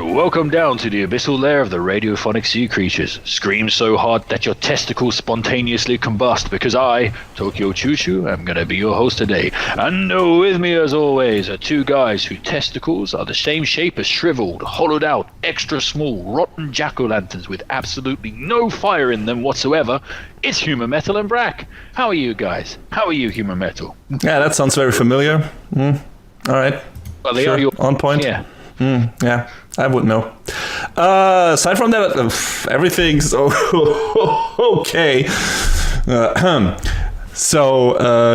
and welcome down to the abyssal lair of the radiophonic sea creatures. Scream so hard that your testicles spontaneously combust, because I, Tokyo Chushu, am gonna be your host today. And with me as always are two guys whose testicles are the same shape as shriveled, hollowed out, extra small, rotten jack-o'-lanterns with absolutely no fire in them whatsoever. It's Human Metal and Brack. How are you guys? How are you, Human Metal? Yeah, that sounds very familiar. All right. Well, they are your... on point. Yeah. Yeah, I would know. Aside from that, everything's okay.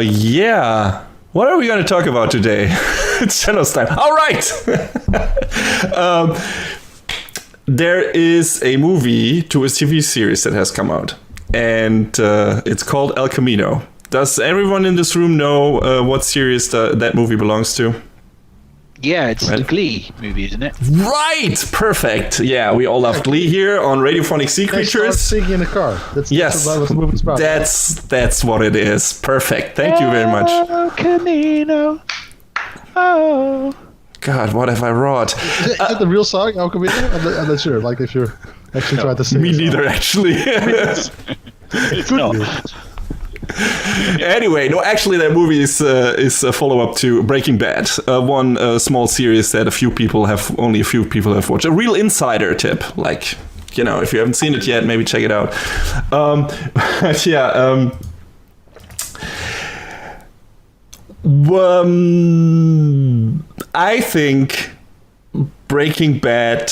Yeah. What are we going to talk about today? It's Shadow's time. All right. There is a movie to a TV series that has come out, and it's called El Camino. Does everyone in this room know what series that movie belongs to? Yeah, it's the Glee movie, isn't it? Right! Perfect. Yeah, we all love Glee here on Radiophonic Sea Creatures. Singing in the car. That's what the movie's about. That's what it is. Perfect. Thank you very much. El Camino. Oh. God, what have I wrought? Is it the real song, El Camino? I'm not sure. Like, if you're actually trying to sing me neither, actually. It's not. Anyway, no, actually, that movie is a follow-up to Breaking Bad, one small series that only a few people have watched. A real insider tip, like, you know, if you haven't seen it yet, maybe check it out. I think Breaking Bad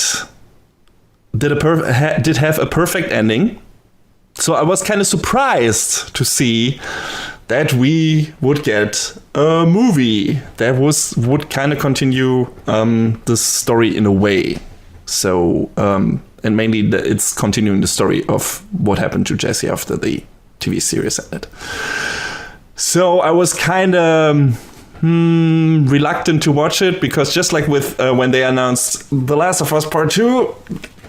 did have a perfect ending. So I was kind of surprised to see that we would get a movie that would kind of continue the story in a way. So, and mainly it's continuing the story of what happened to Jesse after the TV series ended. So I was kind of reluctant to watch it, because just like with when they announced The Last of Us Part 2,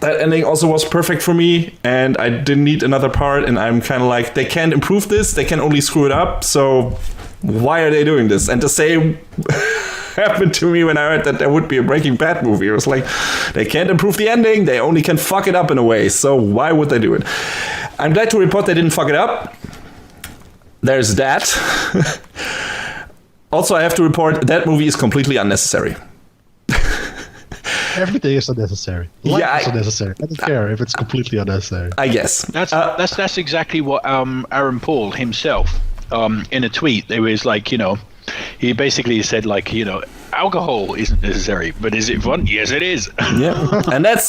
that ending also was perfect for me, and I didn't need another part, and I'm kind of like, they can't improve this, they can only screw it up, so why are they doing this? And the same happened to me when I heard that there would be a Breaking Bad movie. It was like, they can't improve the ending, they only can fuck it up in a way, so why would they do it? I'm glad to report they didn't fuck it up. There's that. Also, I have to report that movie is completely unnecessary. Everything is unnecessary. Life is unnecessary. I don't care if it's completely unnecessary. I guess that's exactly what Aaron Paul himself in a tweet. There was like, you know, he basically said like, you know, alcohol isn't necessary, but is it fun? Yes, it is. Yeah, and that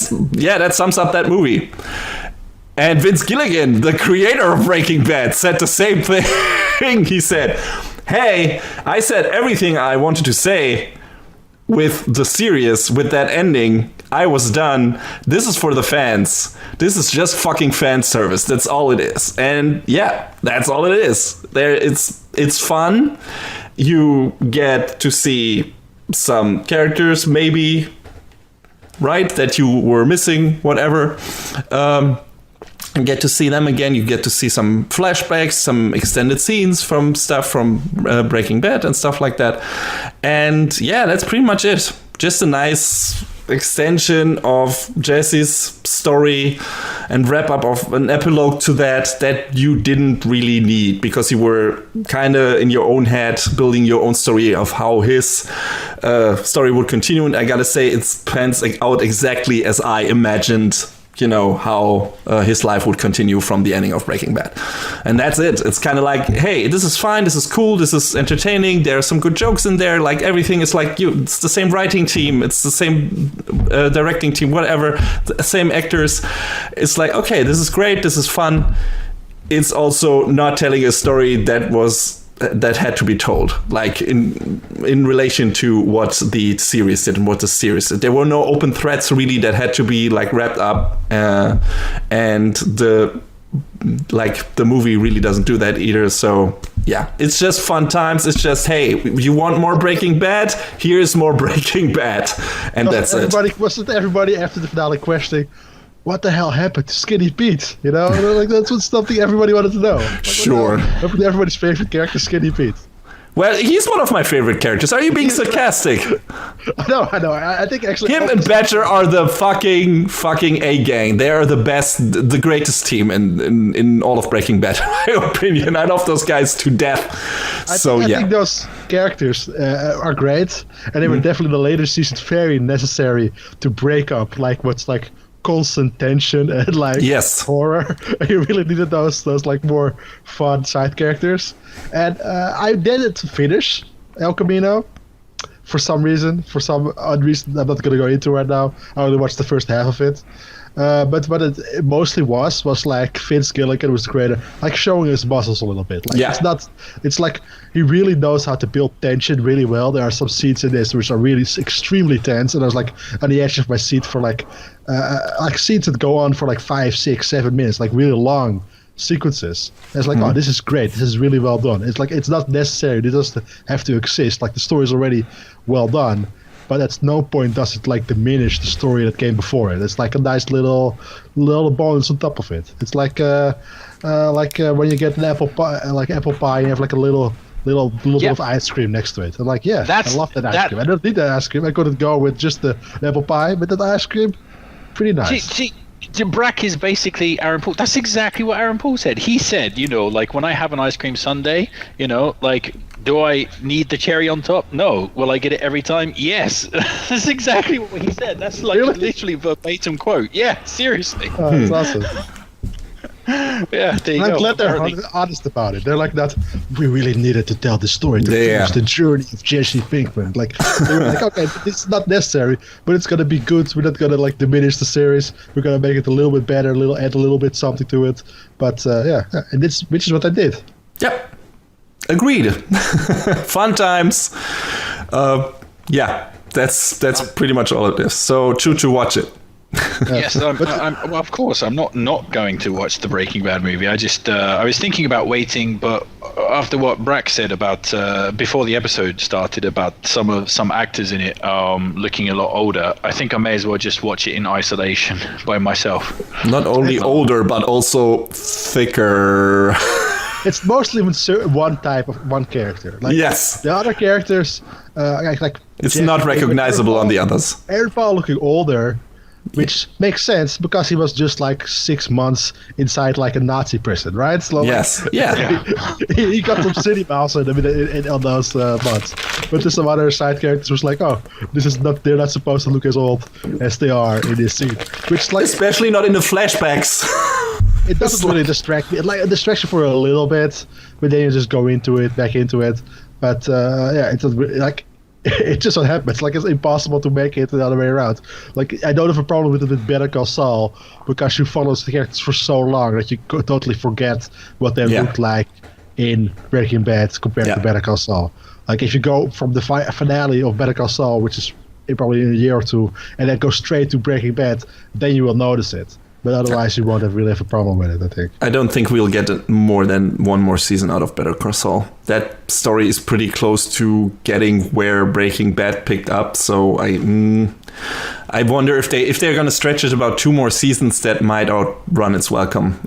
sums up that movie. And Vince Gilligan, the creator of Breaking Bad, said the same thing. He said, "Hey, I said everything I wanted to say with the series, with that ending. I was done. This is for the fans. This is just fucking fan service. That's all it is." And yeah, that's all it is. It's fun. You get to see some characters, maybe, right, that you were missing, whatever. And get to see them again. You get to see some flashbacks, some extended scenes from stuff from Breaking Bad and stuff like that. And yeah, that's pretty much it. Just a nice extension of Jesse's story and wrap up of an epilogue to that you didn't really need, because you were kind of in your own head building your own story of how his story would continue. And I gotta say, it pans out exactly as I imagined, you know, how his life would continue from the ending of Breaking Bad. And that's it. It's kind of like, hey, this is fine, this is cool, this is entertaining, there are some good jokes in there, like everything is like, it's the same writing team, it's the same directing team, whatever, the same actors. It's like, okay, this is great, this is fun. It's also not telling a story that had to be told, like in relation to what the series did and what the series did. There were no open threads really that had to be like wrapped up, and the movie really doesn't do that either. So yeah, it's just fun times. It's just, hey, you want more Breaking Bad? Here's more Breaking Bad, and that's it. Wasn't everybody after the finale questioning, what the hell happened to Skinny Pete? You know, like that's something everybody wanted to know. Like, sure. Everybody's favorite character, Skinny Pete. Well, he's one of my favorite characters. Are you being sarcastic? I know. I think actually Him and Badger are the fucking A gang. They are the best, the greatest team in all of Breaking Bad, in my opinion. I love those guys to death. I think those characters are great, and they were definitely in the later seasons very necessary to break up like what's like constant tension and like horror. You really needed those like more fun side characters. And I didn't finish El Camino for some reason, for some odd reason I'm not going to go into right now. I only watched the first half of it. But what it mostly was like Vince Gilligan was the creator, like showing his muscles a little bit. Like it's like he really knows how to build tension really well. There are some scenes in this which are really extremely tense, and I was like on the edge of my seat for like scenes that go on for like 5, 6, 7 minutes, like really long sequences. And it's like, oh, this is great. This is really well done. It's like it's not necessary. It doesn't have to exist. Like the story is already well done. But at no point does it like diminish the story that came before it. It's like a nice little bonus on top of it. It's like when you get an apple pie, and you have like a little bit of ice cream next to it. I'm like, I love that ice cream. I don't need that ice cream. I couldn't go with just the apple pie, but that ice cream, pretty nice. Brack is basically Aaron Paul. That's exactly what Aaron Paul said. He said, like when I have an ice cream sundae, like, do I need the cherry on top? No. Will I get it every time? Yes. That's exactly what he said. That's like literally verbatim quote. Yeah, seriously. Oh, that's awesome. Yeah, there you go. I'm glad they're honest about it. They're like that. We really needed to tell the story to finish the journey of Jesse Pinkman. Like, they were like, okay, it's not necessary, but it's gonna be good. We're not gonna like diminish the series. We're gonna make it a little bit better, add a little bit something to it. But and which is what I did. Yep, agreed. Fun times. That's pretty much all it is. So Choo watch it. Yes, well, of course, I'm not going to watch the Breaking Bad movie. I just I was thinking about waiting, but after what Brack said about before the episode started about some actors in it looking a lot older, I think I may as well just watch it in isolation by myself. Not only older, but also thicker. It's mostly one character. Like, yes. The other characters, like it's not recognizable on the others. Aaron Paul looking older. Which makes sense because he was just like 6 months inside like a Nazi prison, right? So yes, he got some city miles in on those months. But there's some other side characters was like, oh, they're not supposed to look as old as they are in this scene. Which like especially not in the flashbacks. It doesn't really distract me. Like a distraction for a little bit, but then you just go back into it. But it's like. It just so happens. Like, it's impossible to make it the other way around. Like, I don't have a problem with it with Better Call Saul because you follow the characters for so long that you totally forget what they looked like in Breaking Bad compared to Better Call Saul. Like, if you go from the finale of Better Call Saul, which is probably in a year or two, and then go straight to Breaking Bad, then you will notice it. But otherwise, you won't really have a problem with it, I think. I don't think we'll get more than one more season out of Better Call Saul. That story is pretty close to getting where Breaking Bad picked up. So I wonder if they're going to stretch it about 2 more seasons, that might outwear its welcome.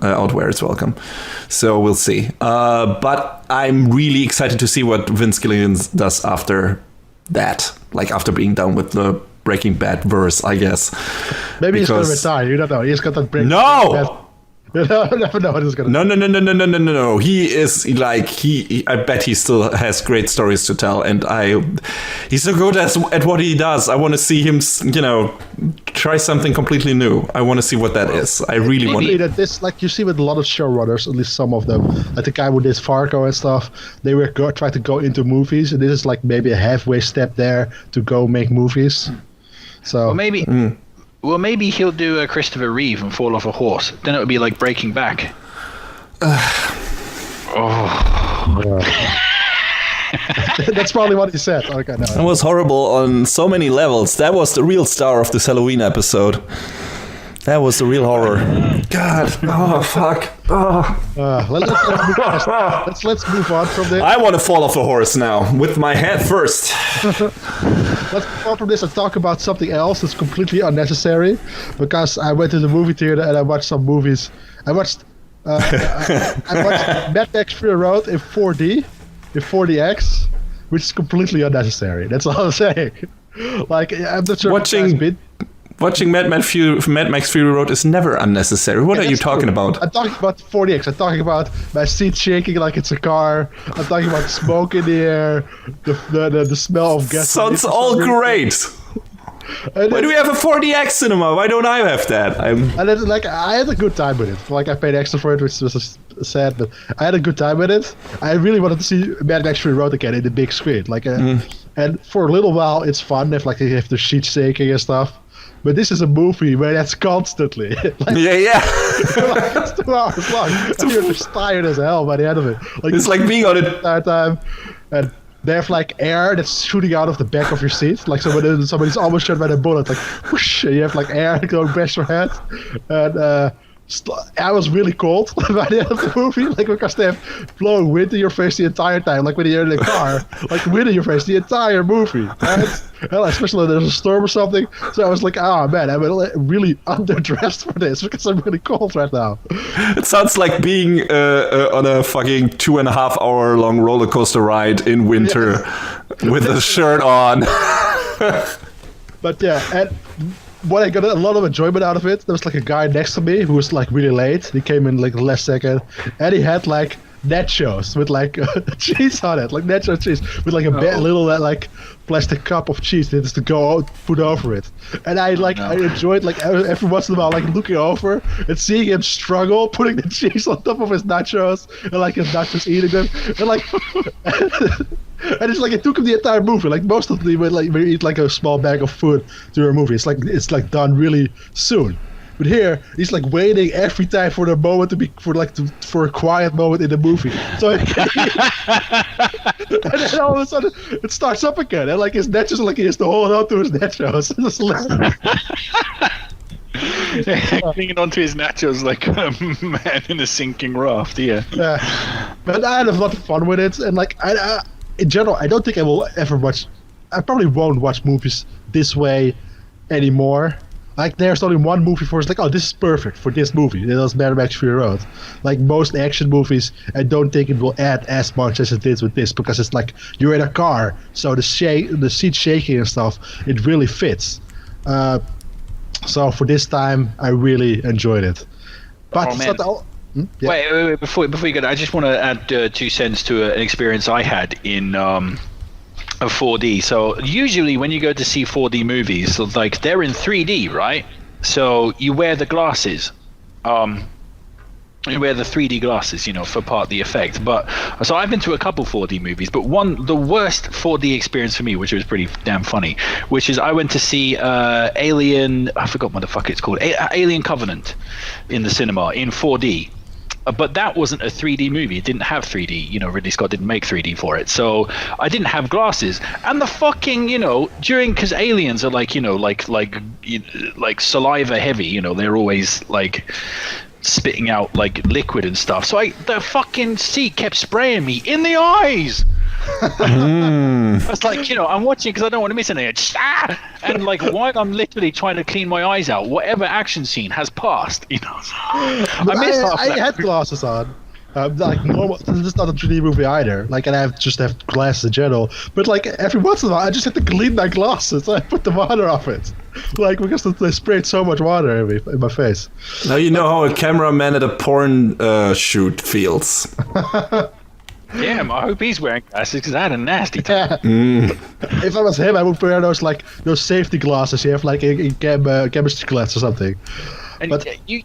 So we'll see. But I'm really excited to see what Vince Gilligan does after that. Like after being done with the Breaking Bad verse, I guess. Maybe he's going to retire. You don't know. He's got that Breaking Bad. You never know what he's going to do. No. He is like, I bet he still has great stories to tell. And he's so good at what he does. I want to see him, try something completely new. I want to see what that is. I really want to. That this, like you see with a lot of showrunners, at least some of them, like the guy who did Fargo and stuff, they were trying to go into movies. And this is like maybe a halfway step there to go make movies. So Well, maybe he'll do a Christopher Reeve and fall off a horse. Then it would be like Breaking Back. That's probably what he said. Okay, no. That was horrible on so many levels. That was the real star of this Halloween episode. That was the real horror. God. Oh, fuck. Let's move on from this. I want to fall off a horse now, with my head first. Let's move on from this and talk about something else that's completely unnecessary. Because I went to the movie theater and I watched some movies. I watched Mad Max Fury Road in 4D, in 4DX. which is completely unnecessary. That's all I'm saying. Like, I'm not sure. Watching Mad Max Fury Road is never unnecessary. What are you talking about? I'm talking about 40X. I'm talking about my seat shaking like it's a car. I'm talking about smoke in the air, the smell of gas. Sounds all great. Why do we have a 4DX cinema? Why don't I have that? And then, like, I had a good time with it. Like, I paid extra for it, which was sad, but I had a good time with it. I really wanted to see Mad Max Fury Road again in the big screen. Like, and for a little while, it's fun if, like, they have the sheet shaking and stuff. But this is a movie where that's constantly. Like, yeah. Like, it's 2 hours long. And you're just tired as hell by the end of it. Like, it's like being on it. Time, and they have like air that's shooting out of the back of your seat. Like somebody's almost shot by a bullet. Like whoosh, and you have like air going past your head. And I was really cold by the end of the movie, like because they have blowing wind in your face the entire time, like when you're in the car, like wind in your face the entire movie. Well, especially when there's a storm or something. So I was like, oh man, I'm really underdressed for this because I'm really cold right now. It sounds like being on a fucking 2.5 hour long roller coaster ride in winter with a shirt on. But yeah, and what I got a lot of enjoyment out of it, there was like a guy next to me who was like really late. He came in like the last second, and he had like nachos with like cheese on it, like nacho cheese with like a little like plastic cup of cheese that is to go put over it. And I enjoyed like every once in a while like looking over and seeing him struggle putting the cheese on top of his nachos and like his nachos eating them and like. And it's like it took him the entire movie. Like most of them, we eat like a small bag of food during a movie. It's like done really soon. But here, he's like waiting every time for the moment to be for a quiet moment in the movie. So, and then all of a sudden it starts up again, and like his nachos, like he has to hold on to his nachos. Clinging onto his nachos like a man in a sinking raft. Yeah. But I had a lot of fun with it, and like in general, I don't think I will ever watch. I probably won't watch movies this way anymore. Like, there's only one movie for it's like, oh, this is perfect for this movie. That was Mad Max Fury Road. Like most action movies, I don't think it will add as much as it did with this because it's like you're in a car, so the seat shaking and stuff, it really fits. So for this time, I really enjoyed it. But it's not all. Yeah. Wait, before you go, I just want to add 2 cents to an experience I had in a 4D. So usually when you go to see 4D movies, like they're in 3D, right? So you wear the glasses. You wear the 3D glasses, for part of the effect. But so I've been to a couple 4D movies, but the worst 4D experience for me, which was pretty damn funny, which is I went to see Alien. I forgot what the fuck it's called. Alien Covenant in the cinema in 4D. But that wasn't a 3D movie. It didn't have 3D. Ridley Scott didn't make 3D for it. So I didn't have glasses. And the fucking, because aliens are like saliva heavy. They're always like spitting out like liquid and stuff. So the fucking seat kept spraying me in the eyes. I was like, I'm watching because I don't want to miss anything. And like, while I'm literally trying to clean my eyes out, whatever action scene has passed, I had glasses on. Like normal, this is not a 3D movie either. Like, and I just have glasses in general. But like every once in a while, I just have to clean my glasses. So I put the water off it, like because they sprayed so much water in my face. Now you know how a cameraman at a porn shoot feels. Damn, I hope he's wearing glasses because I had a nasty time. If I was him, I would wear those safety glasses you have like in chemistry class or something. And but you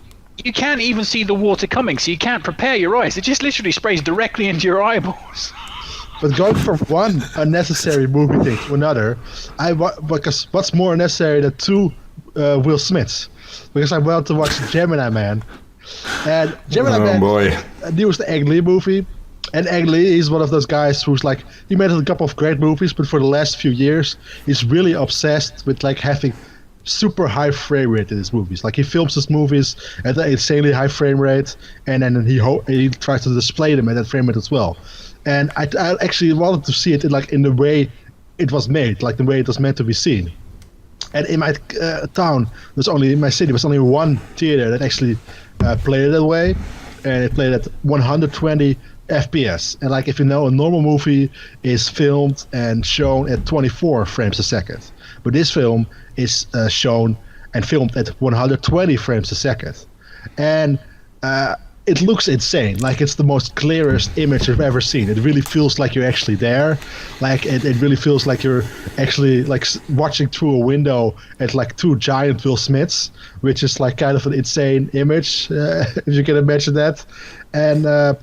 can't even see the water coming, so you can't prepare your eyes. It just literally sprays directly into your eyeballs. But going from one unnecessary movie thing to another, because what's more unnecessary than 2 Will Smiths? Because I wanted to watch Gemini Man. And Gemini Man, he was the Ang Lee movie. And Ang Lee is one of those guys who's like, he made a couple of great movies, but for the last few years, he's really obsessed with like having super high frame rate in his movies. Like he films his movies at an insanely high frame rate, and then he tries to display them at that frame rate as well. And I actually wanted to see it in the way it was made, like the way it was meant to be seen. And in my in my city, there was only one theater that actually played it that way. and it played at 120 FPS. And like if you know, a normal movie is filmed and shown at 24 frames a second, but this film is shown and filmed at 120 frames a second, and it looks insane. Like it's the most clearest image I've ever seen. It really feels like you're actually there. Like it really feels like you're actually like watching through a window at like two giant Will Smiths, which is like kind of an insane image, if you can imagine that. And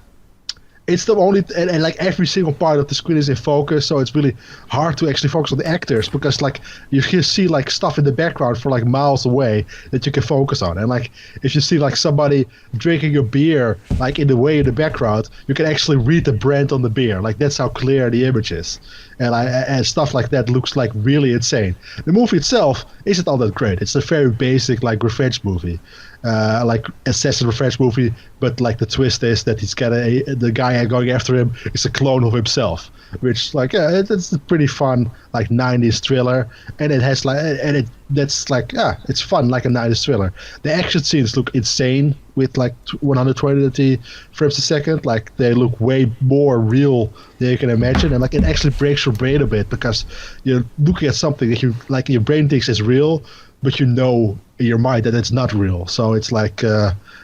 it's the only, and like every single part of the screen is in focus, so it's really hard to actually focus on the actors, because like you can see like stuff in the background for like miles away that you can focus on. And like if you see like somebody drinking a beer like in the way in the background, you can actually read the brand on the beer. Like that's how clear the image is. And stuff like that looks like really insane. The movie itself isn't all that great. It's a very basic like revenge movie. Like assassin revenge movie, but like the twist is that he's got the guy going after him is a clone of himself, which like it's a pretty fun like 90s thriller, and it has like it's fun like a 90s thriller. The action scenes look insane with like 120 frames a second. Like they look way more real than you can imagine, and like it actually breaks your brain a bit, because you're looking at something that you like your brain thinks is real, but you know in your mind that it's not real. So it's like,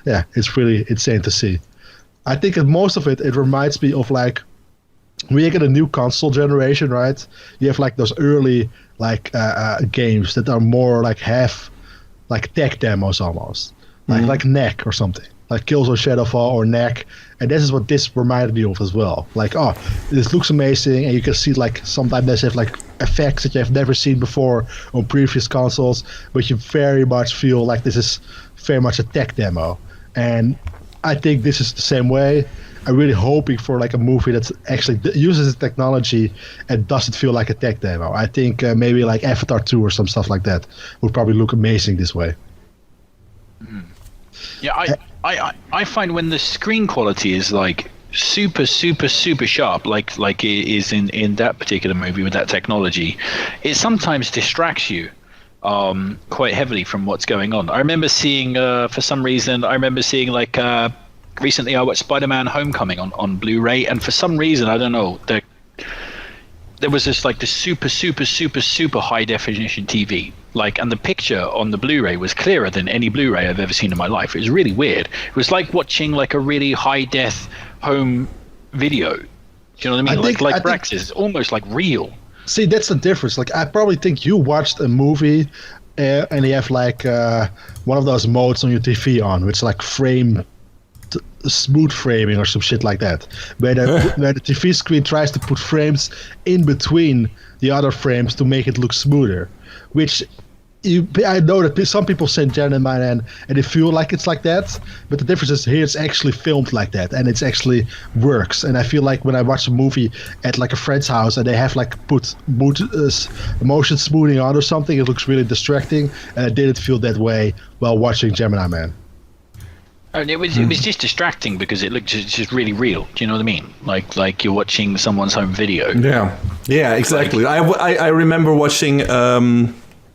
it's really insane to see. I think that most of it reminds me of like, when you get a new console generation, right? You have like those early like games that are more like half like tech demos almost, like Knack or something, like Killzone Shadowfall or Knack. And this is what this reminded me of as well. Like, oh, this looks amazing, and you can see like sometimes they have like effects that you have never seen before on previous consoles, but you very much feel like this is very much a tech demo. And I think this is the same way. I'm really hoping for like a movie that actually uses the technology and doesn't feel like a tech demo. I think maybe like Avatar 2 or some stuff like that would probably look amazing this way. Yeah, I find when the screen quality is like super sharp, like it is in that particular movie with that technology, it sometimes distracts you quite heavily from what's going on. I remember seeing like recently I watched Spider-Man Homecoming on Blu-ray, and for some reason, I don't know, there was this like this super high definition TV, like, and the picture on the Blu-ray was clearer than any Blu-ray I've ever seen in my life. It was really weird. It was like watching like a really high def home video. Do you know what I mean? Like Brax is almost like real. See, that's the difference. Like I probably think you watched a movie and you have like one of those modes on your TV on, which is like smooth framing or some shit like that, where the TV screen tries to put frames in between the other frames to make it look smoother, which I know that some people send Gentleman and they feel like it's like that, but the difference is here it's actually filmed like that and it's actually works. And I feel like when I watch a movie at like a friend's house and they have like put motion smoothing on or something, it looks really distracting, and I didn't feel that way while watching Gemini Man. And it was just distracting because it looked just really real. Do you know what I mean? Like you're watching someone's home video. Yeah, exactly. I remember watching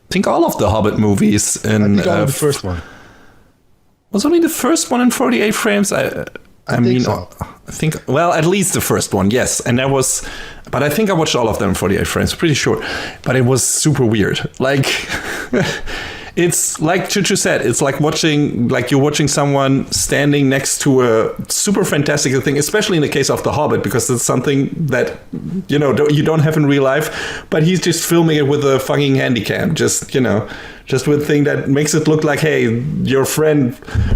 I think all of the Hobbit movies. And I think only the first one. Was only the first one in 48 frames? I mean, so. I think, well, at least the first one, yes. And that was, but I think I watched all of them in 48 frames, pretty sure. But it was super weird. Like, it's like Chuchu said, it's like you're watching someone standing next to a super fantastical thing, especially in the case of The Hobbit, because it's something that, you don't have in real life, but he's just filming it with a fucking handycam, just with a thing that makes it look like, hey, your friend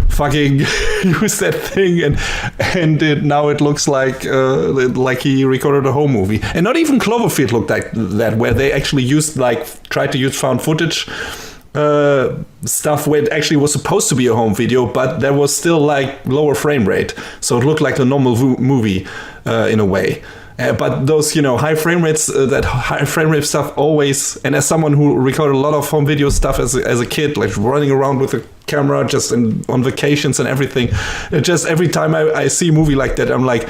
fucking used that thing and now it looks like he recorded a home movie. And not even Cloverfield looked like that, where they actually tried to use found footage stuff where it actually was supposed to be a home video, but there was still like lower frame rate, so it looked like a normal movie in a way. But those high frame rates, that high frame rate stuff always, and as someone who recorded a lot of home video stuff as a kid, like running around with a camera just on vacations and everything, just every time I see a movie like that, I'm like,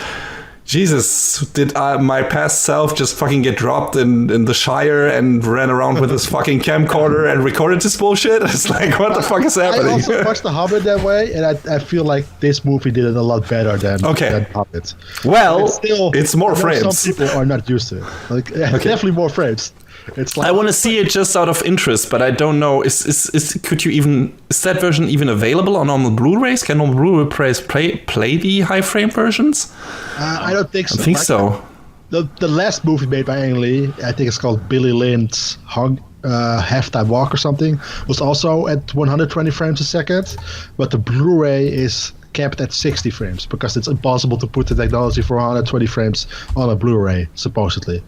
Jesus, did my past self just fucking get dropped in the Shire and ran around with his fucking camcorder and recorded this bullshit? It's like, what the fuck is happening? I also watched The Hobbit that way, and I feel like this movie did it a lot better than Hobbit. Well, it's more frames. Some people are not used to it. Like, definitely more frames. It's like, I want to see it just out of interest, but I don't know. Is that version even available on normal Blu-rays? Can normal Blu-rays play the high frame versions? I don't think so. I think so. The last movie made by Ang Lee, I think it's called Billy Lynn's Halftime Walk or something, was also at 120 frames a second, but the Blu-ray is capped at 60 frames because it's impossible to put the technology for 120 frames on a Blu-ray, supposedly.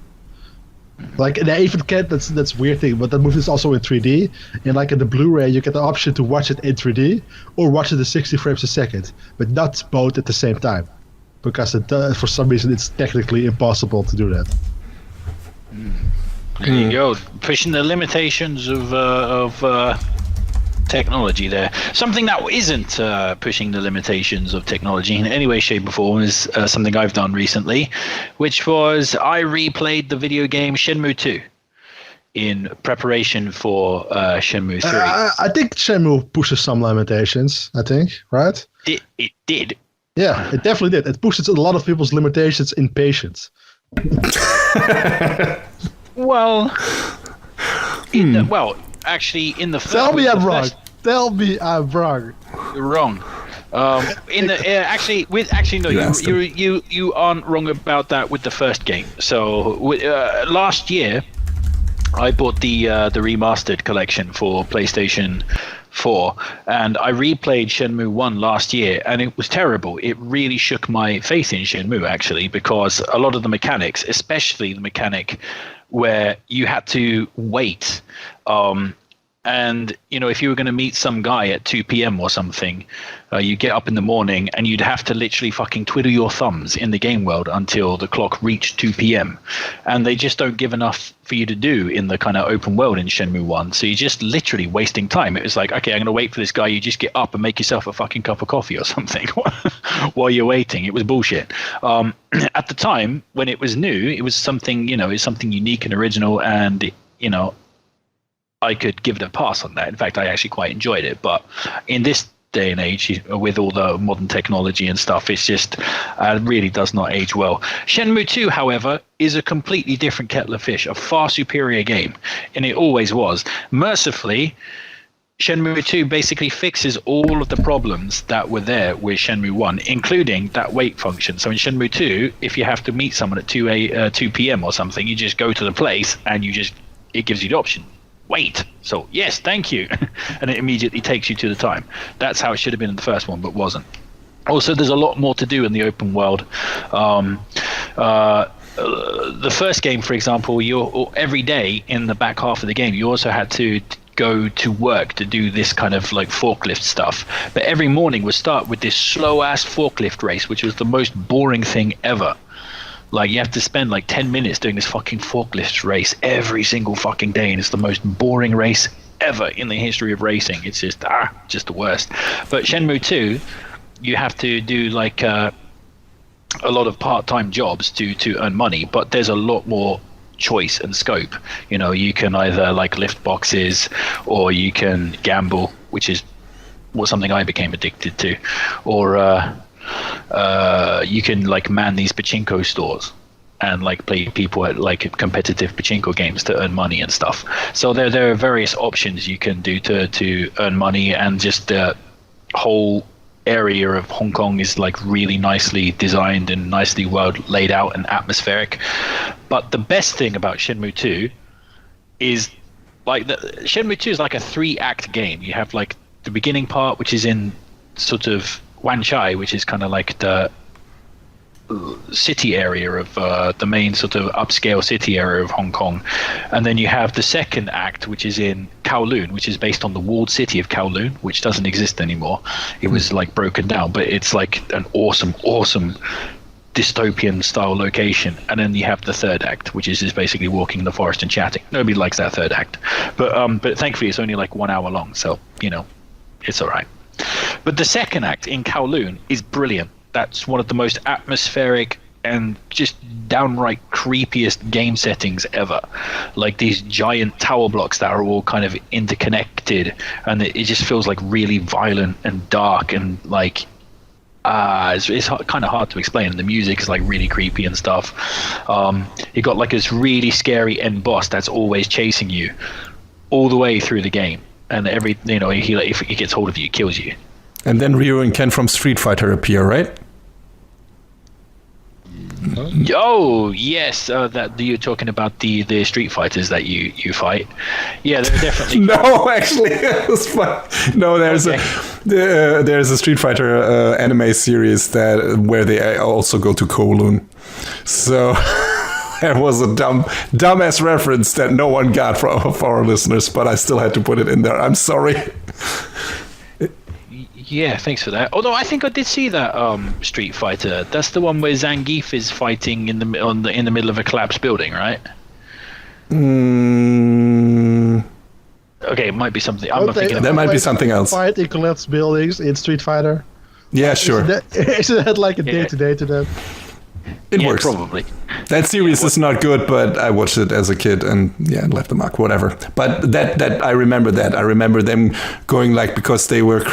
Like they even can't. That's weird thing. But that movie is also in 3D, and like in the Blu-ray, you get the option to watch it in 3D or watch it at 60 frames a second, but not both at the same time, because for some reason it's technically impossible to do that. There you go, pushing the limitations of technology there. Something that isn't pushing the limitations of technology in any way, shape, or form is something I've done recently, which was I replayed the video game Shenmue 2 in preparation for Shenmue 3. I think Shenmue pushes some limitations, I think, right? It did. Yeah, it definitely did. It pushes a lot of people's limitations in patience. Well, actually, in the first... Tell me I'm wrong. Tell me I'm wrong. You're wrong. You aren't wrong about that with the first game. So last year, I bought the remastered collection for PlayStation 4, and I replayed Shenmue 1 last year, and it was terrible. It really shook my faith in Shenmue, actually, because a lot of the mechanics, especially the mechanic where you had to wait, and if you were going to meet some guy at 2 p.m. or something, you get up in the morning and you'd have to literally fucking twiddle your thumbs in the game world until the clock reached 2 p.m. And they just don't give enough for you to do in the kind of open world in Shenmue 1. So you're just literally wasting time. It was like, okay, I'm going to wait for this guy. You just get up and make yourself a fucking cup of coffee or something while you're waiting. It was bullshit. At the time when it was new, it was something, it was something unique and original, and I could give it a pass on that. In fact, I actually quite enjoyed it. But in this day and age, with all the modern technology and stuff, it's just really does not age well. Shenmue 2, however, is a completely different kettle of fish, a far superior game, and it always was. Mercifully, Shenmue 2 basically fixes all of the problems that were there with Shenmue 1, including that wait function. So in Shenmue 2, if you have to meet someone at 2 p.m. or something, you just go to the place and it gives you the option. Wait. So yes, thank you. And it immediately takes you to the time. That's how it should have been in the first one, but wasn't. Also, there's a lot more to do in the open world. The first game, for example, every day in the back half of the game, you also had to go to work to do this kind of like forklift stuff. But every morning would start with this slow ass forklift race, which was the most boring thing ever. Like, you have to spend like 10 minutes doing this fucking forklift race every single fucking day, and it's the most boring race ever in the history of racing. It's just the worst. But Shenmue 2, you have to do like a lot of part-time jobs to earn money, but there's a lot more choice and scope. You can either like lift boxes, or you can gamble, which is something I became addicted to, or you can like man these pachinko stores and like play people at like competitive pachinko games to earn money and stuff. So there are various options you can do to earn money, and just the whole area of Hong Kong is like really nicely designed and nicely well laid out and atmospheric. But the best thing about Shenmue 2 is like Shenmue 2 is like a 3-act game. You have like the beginning part, which is in sort of Wan Chai, which is kind of like the city area of the main sort of upscale city area of Hong Kong. And then you have the second act, which is in Kowloon, which is based on the walled city of Kowloon, which doesn't exist anymore. It was like broken down, but it's like an awesome dystopian style location. And then you have the third act, which is just basically walking in the forest and chatting. Nobody likes that third act, but thankfully it's only like 1 hour long, so it's all right. But the second act in Kowloon is brilliant. That's one of the most atmospheric and just downright creepiest game settings ever. Like these giant tower blocks that are all kind of interconnected, and it just feels like really violent and dark, and like it's kind of hard to explain. And the music is like really creepy and stuff. You got like this really scary end boss that's always chasing you all the way through the game, and every if he gets hold of you, kills you. And then Ryu and Ken from Street Fighter appear, right? Oh yes, that you're talking about the Street Fighters that you fight. Yeah, they're definitely. No, actually, it was fun. No, there's a Street Fighter anime series where they also go to Kowloon. So there was a dumbass reference that no one got for our listeners, but I still had to put it in there. I'm sorry. Yeah, thanks for that. Although I think I did see that Street Fighter. That's the one where Zangief is fighting in the middle of a collapsed building, right? Okay, it might be something. I'm not thinking. There might be something else. Fight in collapsed buildings in Street Fighter. Yeah, sure. Isn't that like a day-to-day to them? It works. Probably. That series is not good, but I watched it as a kid and left a mark, whatever. But that I remember that. I remember them going like, because they were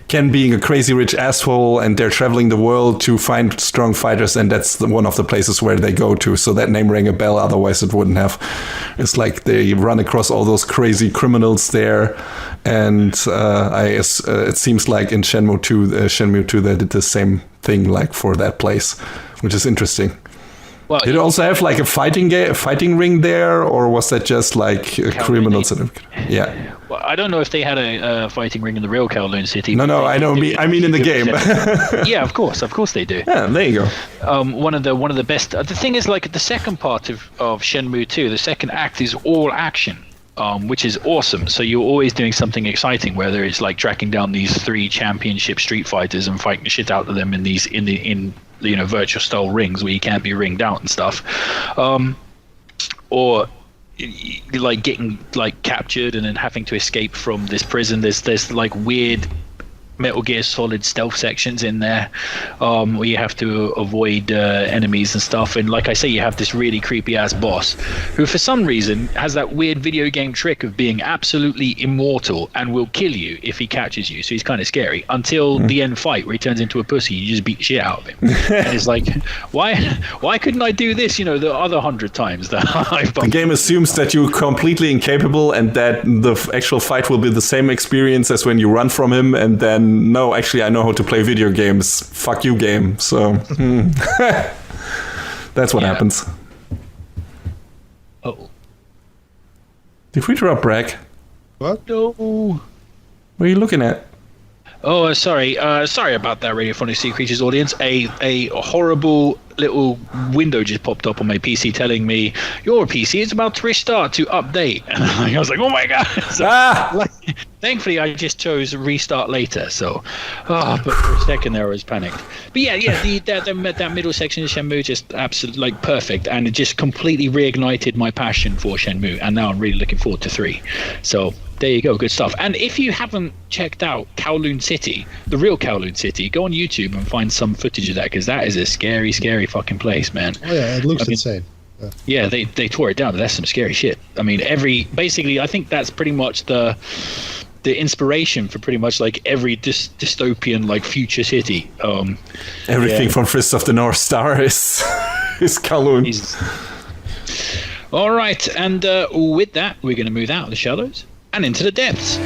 Ken being a crazy rich asshole and they're traveling the world to find strong fighters, and that's one of the places where they go to. So that name rang a bell, otherwise it wouldn't have. It's like they run across all those crazy criminals there, and it seems like in Shenmue 2 they did the same thing like for that place, which is interesting. Well, did it also have like a fighting ring there, or was that just like criminals? Yeah. Well, I don't know if they had a fighting ring in the real Kowloon City. No, I know. I mean in the game. Yeah, of course they do. Yeah, there you go. One of the best. The thing is, like the second part of Shenmue 2, the second act is all action. Which is awesome. So you're always doing something exciting, whether it's like tracking down these 3 championship Street Fighters and fighting the shit out of them in virtual style rings where you can't be ringed out and stuff, or like getting like captured and then having to escape from this prison. There's like weird Metal Gear Solid stealth sections in there, where you have to avoid enemies and stuff. And like I say, you have this really creepy ass boss who for some reason has that weird video game trick of being absolutely immortal and will kill you if he catches you. So he's kind of scary until the end fight where he turns into a pussy. You just beat the shit out of him. And it's like, why couldn't I do this, the other 100 times that I've bumped? The game assumes that you're completely incapable and that the actual fight will be the same experience as when you run from him, and then no, actually, I know how to play video games. Fuck you, game. So that's what happens. Oh. Did we drop Bragg? What? No. What are you looking at? Oh, sorry. Sorry about that, Radiophonic Sea Creatures audience. A horrible little window just popped up on my PC telling me your PC is about to restart to update. And I was like, oh my god! So, thankfully, I just chose restart later. So, but for a second there, I was panicked. But yeah, that middle section of Shenmue just absolutely like perfect, and it just completely reignited my passion for Shenmue. And now I'm really looking forward to 3. So. There you go, good stuff. And if you haven't checked out Kowloon City, the real Kowloon City, go on YouTube and find some footage of that, because that is a scary, scary fucking place, man. Oh yeah, it looks insane. Yeah, they tore it down, but that's some scary shit. I mean, basically, I think that's pretty much the inspiration for pretty much like every dystopian like future city. Everything from Fist of the North Star is Kowloon. All right, and with that, we're going to move out of the shadows and into the depths.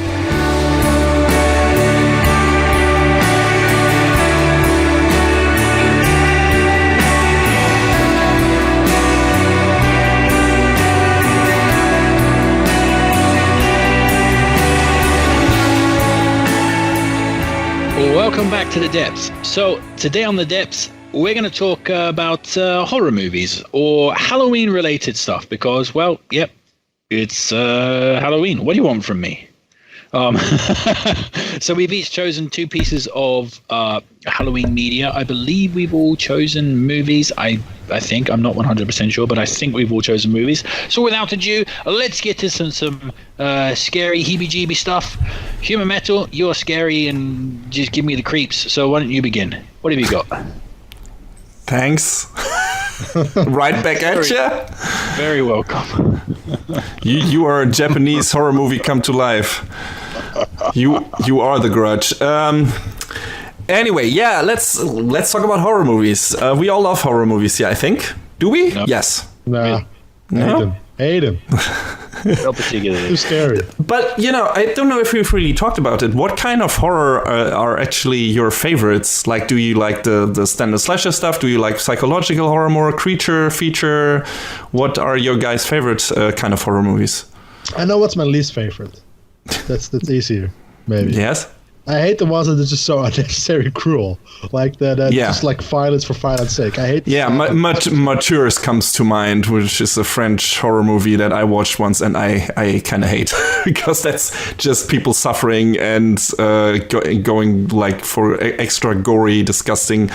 Welcome back to the depths. So today on the depths, we're going to talk about horror movies or Halloween related stuff because, well, yep, it's Halloween. What do you want from me? So we've each chosen 2 pieces of Halloween media. I believe we've all chosen movies. I think, I'm not 100% sure, but I think we've all chosen movies. So without ado, let's get to some scary heebie-jeebie stuff. Human Metal, you're scary and just give me the creeps. So why don't you begin? What have you got? Thanks. Right back at you. Very welcome. You are a Japanese horror movie come to life. You are the Grudge. Anyway, yeah, let's talk about horror movies. We all love horror movies, yeah, I think. Do we? No. Yes. No. Hate him. Not particularly. Too scary. But, I don't know if we've really talked about it. What kind of horror are actually your favorites? Like, do you like the standard slasher stuff? Do you like psychological horror, more creature, feature? What are your guys' favorite kind of horror movies? I know what's my least favorite. That's easier, maybe. Yes? I hate the ones that are just so unnecessary cruel. Like that just like violence for violence sake. I hate Matures comes to mind, which is a French horror movie that I watched once and I kind of hate because that's just people suffering and going like for extra gory, disgusting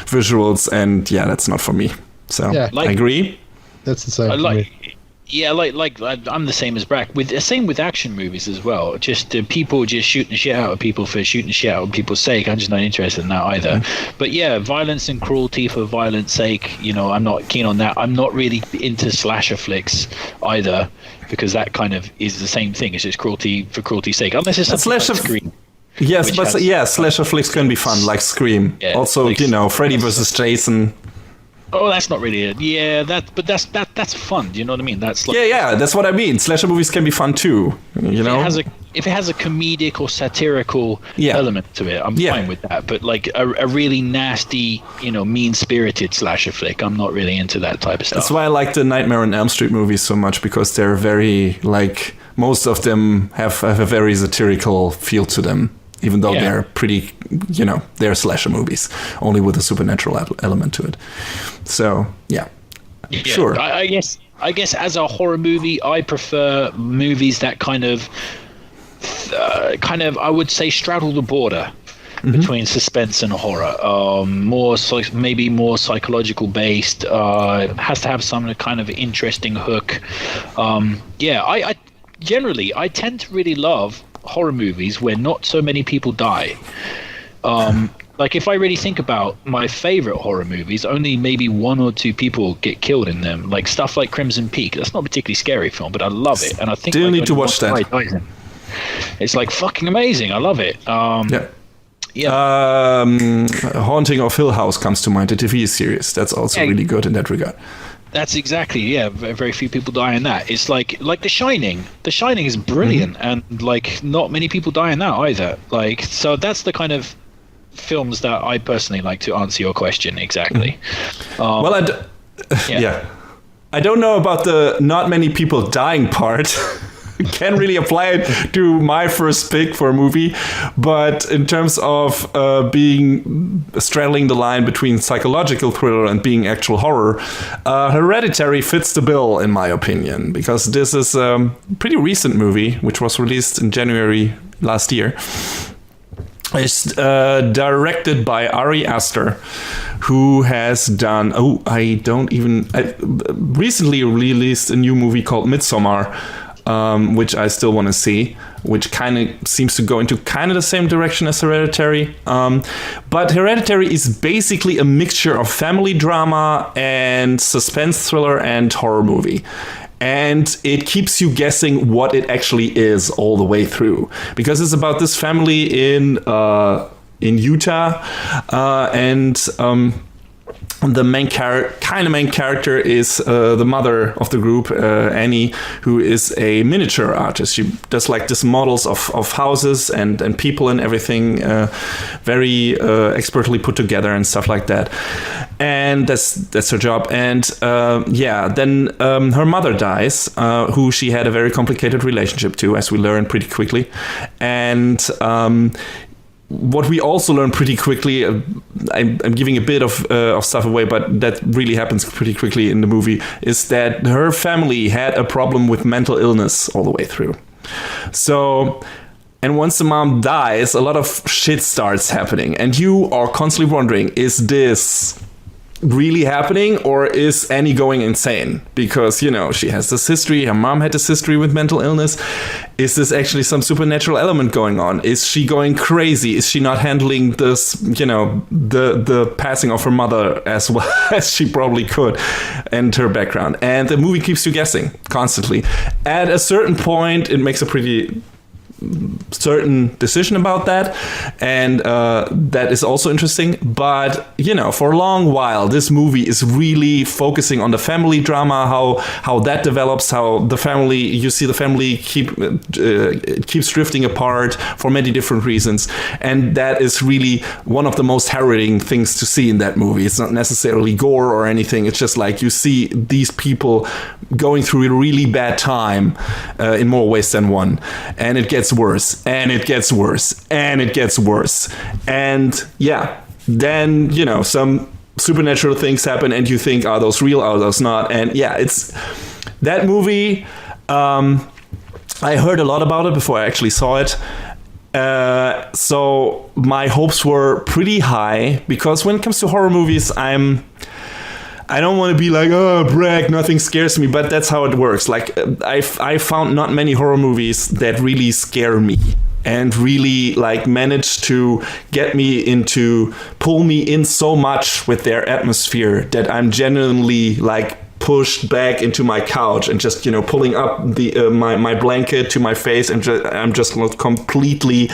visuals, and yeah, that's not for me. So I agree. That's the same for me. Yeah, like I'm the same as Brack. Same with action movies as well. Just people just shooting shit out of people for shooting shit out of people's sake. I'm just not interested in that either. Mm-hmm. But yeah, violence and cruelty for violence sake. I'm not keen on that. I'm not really into slasher flicks either, because that kind of is the same thing. It's just cruelty for cruelty's sake. Unless it's something like Scream. Yes, but slasher flicks can be fun, like Scream. Yeah, also, like, Freddy versus Jason. Oh, that's not really it. Yeah, that's fun. Do you know what I mean? That's like, that's what I mean. Slasher movies can be fun too. If it has a comedic or satirical element to it, I'm fine with that. But like a really nasty, mean-spirited slasher flick, I'm not really into that type of stuff. That's why I like the Nightmare on Elm Street movies so much, because they're very most of them have a very satirical feel to them. Even though they're pretty, they're slasher movies, only with a supernatural element to it. So, sure. I guess as a horror movie, I prefer movies that kind of, I would say, straddle the border between suspense and horror. Maybe more psychological based. Has to have some kind of interesting hook. I generally tend to really love horror movies where not so many people die. Like if I really think about my favorite horror movies, only maybe 1 or 2 people get killed in them. Like stuff like Crimson Peak. That's not a particularly scary film, but I love it. And I think still need to watch that. It's like fucking amazing. I love it. Haunting of Hill House comes to mind. The TV series. That's also really good in that regard. That's exactly, very few people die in that. It's like The Shining. The Shining is brilliant, and like not many people die in that either. Like, so that's the kind of films that I personally like, to answer your question exactly. I don't know about the not many people dying part. Can't really apply it to my first pick for a movie, but in terms of being straddling the line between psychological thriller and being actual horror, Hereditary fits the bill in my opinion, because this is a pretty recent movie which was released in January last year. It's directed by Ari Aster, who has done recently released a new movie called Midsommar, which I still want to see, which kind of seems to go into kind of the same direction as Hereditary. But Hereditary is basically a mixture of family drama and suspense thriller and horror movie. And it keeps you guessing what it actually is all the way through, because it's about this family in Utah, and the main character is the mother of the group, Annie, who is a miniature artist. She does like these models of houses and people and everything, very expertly put together and stuff like that. And that's her job. And then her mother dies, who she had a very complicated relationship to, as we learn pretty quickly. And what we also learn pretty quickly, I'm giving a bit of stuff away, but that really happens pretty quickly in the movie, is that her family had a problem with mental illness all the way through. So, and once the mom dies, a lot of shit starts happening, and you are constantly wondering, is this really happening, or is Annie going insane? Because, you know, she has this history, her mom had this history with mental illness. Is this actually some supernatural element going on? Is she going crazy? Is she not handling this, you know, the passing of her mother as well as she probably could, and her background? And the movie keeps you guessing constantly. At a certain point, it makes a pretty certain decision about that, and that is also interesting. But, you know, for a long while this movie is really focusing on the family drama, how that develops, how the family, you see the family keeps drifting apart for many different reasons, and that is really one of the most harrowing things to see in that movie. It's not necessarily gore or anything, it's just like you see these people going through a really bad time in more ways than one, and it gets worse, and it gets worse, and it gets worse. And yeah, then, you know, some supernatural things happen and you think, are those real, are those not? And yeah, it's that movie. I heard a lot about it before I actually saw it. So my hopes were pretty high, because when it comes to horror movies, I don't want to be like, oh, brag, nothing scares me, but that's how it works. Like, I found not many horror movies that really scare me and really like manage to get me into, pull me in so much with their atmosphere that I'm genuinely like pushed back into my couch and just, you know, pulling up the my blanket to my face, and I'm just completely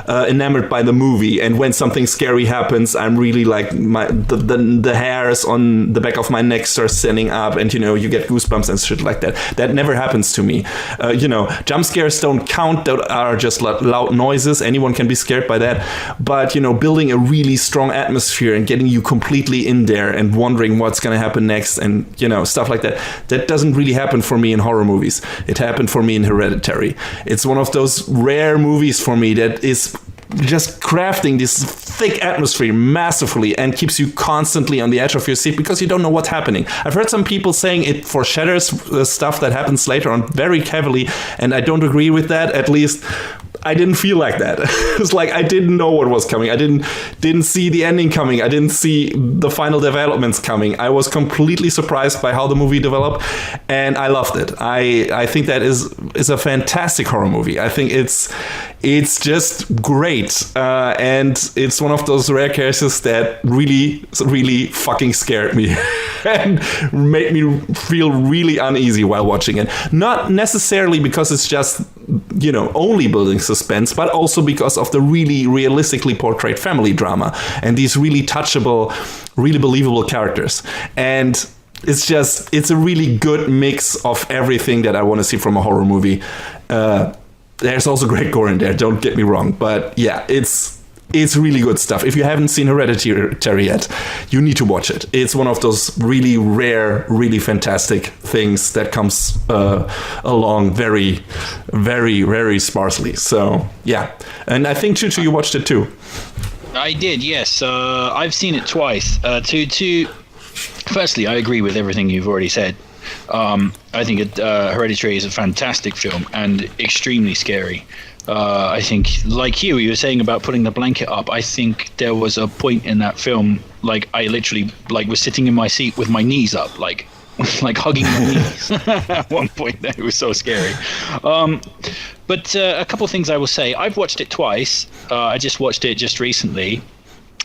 enamored by the movie. And when something scary happens, I'm really like, the hairs on the back of my neck start standing up, and, you know, you get goosebumps and shit like that. That never happens to me. You know, jump scares don't count, that are just loud noises. Anyone can be scared by that. But, you know, building a really strong atmosphere and getting you completely in there and wondering what's going to happen next, and, you know, stuff like that. That doesn't really happen for me in horror movies. It happened for me in Hereditary. It's one of those rare movies for me that is just crafting this thick atmosphere massively and keeps you constantly on the edge of your seat because you don't know what's happening. I've heard some people saying it foreshadows stuff that happens later on very heavily, and I don't agree with that. At least I didn't feel like that. It's like I didn't know what was coming. I didn't see the ending coming. I didn't see the final developments coming. I was completely surprised by how the movie developed, and I loved it. I think that is a fantastic horror movie. I think it's just great, and it's one of those rare cases that really, really fucking scared me and made me feel really uneasy while watching it. Not necessarily because it's just, you know, only building suspense, but also because of the really realistically portrayed family drama and these really touchable, really believable characters. And it's a really good mix of everything that I want to see from a horror movie. There's also great gore in there, don't get me wrong, but yeah, it's really good stuff. If you haven't seen Hereditary yet, you need to watch it. It's one of those really rare, really fantastic things that comes along very, very, very sparsely. So, yeah. And I think, Chuchu, you watched it too. I did, yes. I've seen it twice. Firstly, I agree with everything you've already said. I think Hereditary is a fantastic film and extremely scary. I think, like you were saying about putting the blanket up, I think there was a point in that film, like I literally like was sitting in my seat with my knees up, like hugging my knees at one point. It was so scary. But a couple of things I will say. I've watched it twice. I just watched it just recently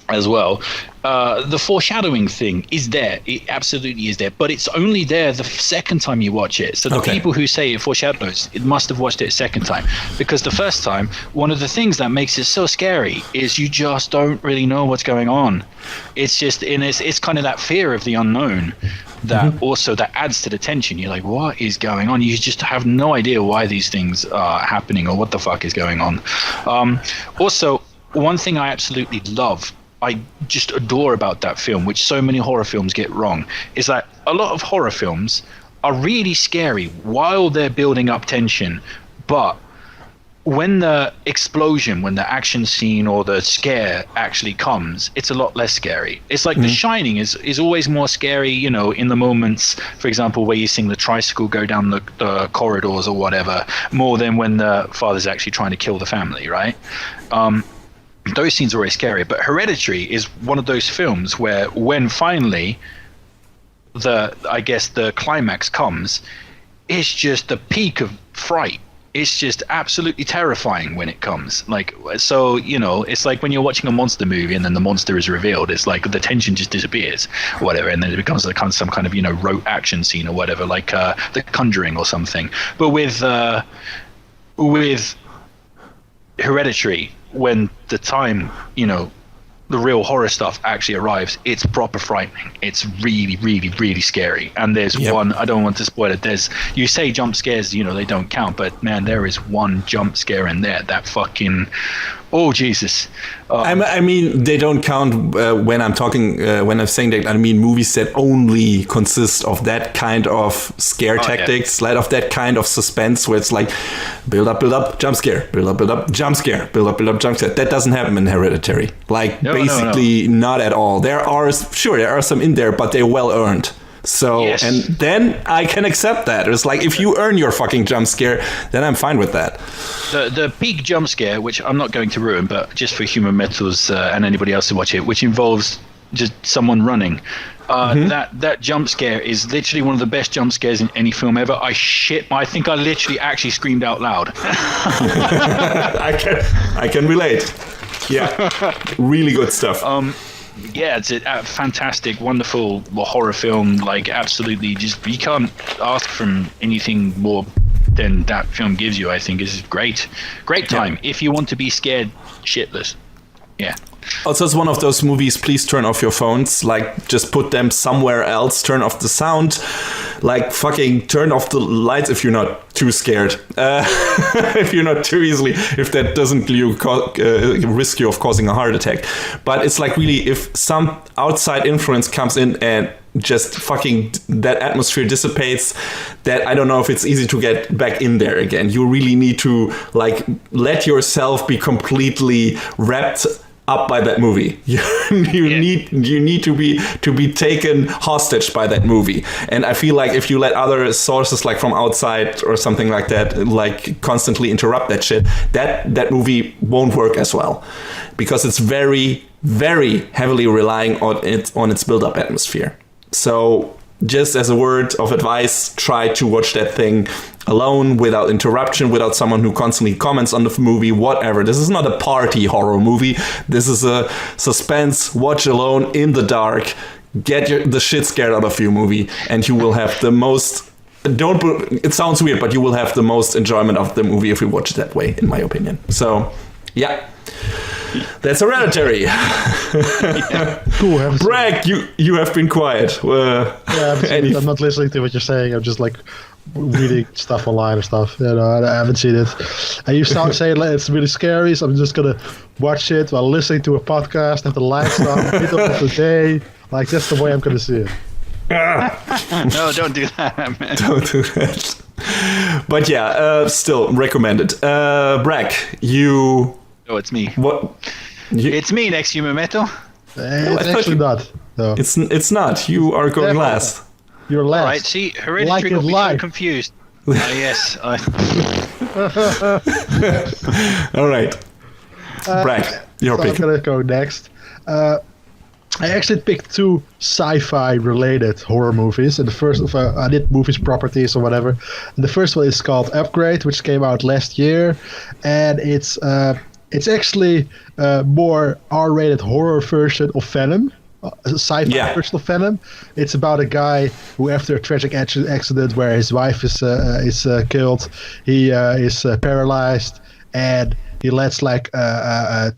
as well. The foreshadowing thing is there. It absolutely is there, but it's only there the second time you watch it. So the people who say it foreshadows, it must have watched it a second time, because the first time, one of the things that makes it so scary is you just don't really know what's going on. It's just it's kind of that fear of the unknown that also that adds to the tension. You're like, what is going on? You just have no idea why these things are happening or what the fuck is going on. Also, one thing I absolutely love, I just adore about that film, which so many horror films get wrong, is that a lot of horror films are really scary while they're building up tension, but when the explosion, when the action scene or the scare actually comes, it's a lot less scary. It's like The Shining is always more scary, you know, in the moments, for example, where you're seeing the tricycle go down the corridors or whatever, more than when the father's actually trying to kill the family, right? those scenes are always scary. But Hereditary is one of those films where when finally the climax comes, it's just the peak of fright. It's just absolutely terrifying when it comes. Like, so, you know, it's like when you're watching a monster movie and then the monster is revealed, it's like the tension just disappears or whatever, and then it becomes like some kind of, you know, rote action scene or whatever, like The Conjuring or something. But with Hereditary, when the time, you know, the real horror stuff actually arrives, it's proper frightening. It's really, really, really scary. And there's one, I don't want to spoil it, you say jump scares, you know, they don't count, but man, there is one jump scare in there that fucking, oh Jesus. I mean, they don't count when I'm talking, when I'm saying that, I mean movies that only consist of that kind of scare tactics, like of that kind of suspense where it's like build up, jump scare, build up, jump scare, build up, jump scare. That doesn't happen in Hereditary. Like, basically not at all. There are some in there, but they're well earned. So, and then I can accept that. It's like, if you earn your fucking jump scare, then I'm fine with that. The peak jump scare, which I'm not going to ruin, but just for Human Metals and anybody else to watch it, which involves just someone running. That jump scare is literally one of the best jump scares in any film ever. I think I literally actually screamed out loud. I can relate. Yeah, really good stuff. Yeah, it's a fantastic, wonderful horror film. Like, absolutely, just you can't ask from anything more than that film gives you. I think is great time if you want to be scared shitless. Yeah. Also, it's one of those movies, please turn off your phones, like, just put them somewhere else, turn off the sound, like, fucking turn off the lights if you're not too scared, if you're not too easily, if that doesn't risk you of causing a heart attack. But it's like, really, if some outside influence comes in and just fucking that atmosphere dissipates, that I don't know if it's easy to get back in there again. You really need to, like, let yourself be completely wrapped up by that movie. You need to be taken hostage by that movie. And I feel like if you let other sources, like from outside or something like that, like constantly interrupt that shit, that movie won't work as well, because it's very, very heavily relying on its build-up atmosphere. So, just as a word of advice, try to watch that thing alone, without interruption, without someone who constantly comments on the movie, whatever. This is not a party horror movie. This is a suspense, watch alone, in the dark, get the shit scared out of you movie, and you will have the most... it sounds weird, but you will have the most enjoyment of the movie if you watch it that way, in my opinion. So, yeah. That's Hereditary. Cool. Bragg, you have been quiet. I'm not listening to what you're saying. I'm just like reading stuff online or stuff. You know, I haven't seen it. And you start saying like, it's really scary, so I'm just gonna watch it while listening to a podcast, have the lights on, middle of the day. Like, that's the way I'm gonna see it. No, don't do that, man. Don't do that. But yeah, still recommended. Bragg, you... Oh, it's me. What? It's me next, Human Metal. It's actually not. No. It's not. You are going last. You're last. All right, see, Hereditary got me so confused. Yes. All right. Bragg, your pick. I'm going to go next. I actually picked two sci-fi related horror movies. And the first of I did movies properties or whatever. And the first one is called Upgrade, which came out last year. And it's actually a more R-rated horror version of Venom, a sci-fi version of Venom. It's about a guy who, after a tragic accident where his wife is killed, he is paralyzed, and he lets like a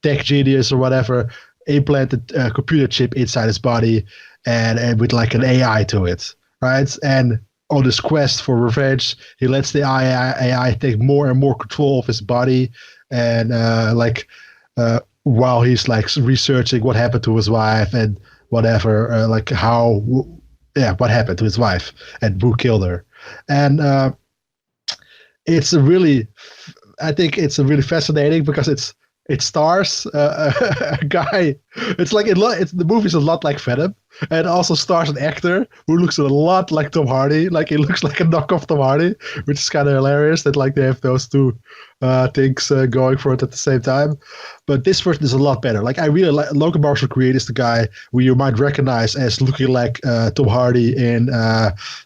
tech genius or whatever implant a computer chip inside his body, and with like an AI to it, right? And on this quest for revenge, he lets the AI take more and more control of his body. And while he's like researching what happened to his wife and whatever, what happened to his wife and who killed her. And I think it's really fascinating because it stars a guy. It's like the movie's a lot like Venom, and also stars an actor who looks a lot like Tom Hardy. Like he looks like a knockoff Tom Hardy, which is kind of hilarious that like they have those two things going for it at the same time. But this version is a lot better. Like I really like Logan Marshall Green is the guy who you might recognize as looking like Tom Hardy in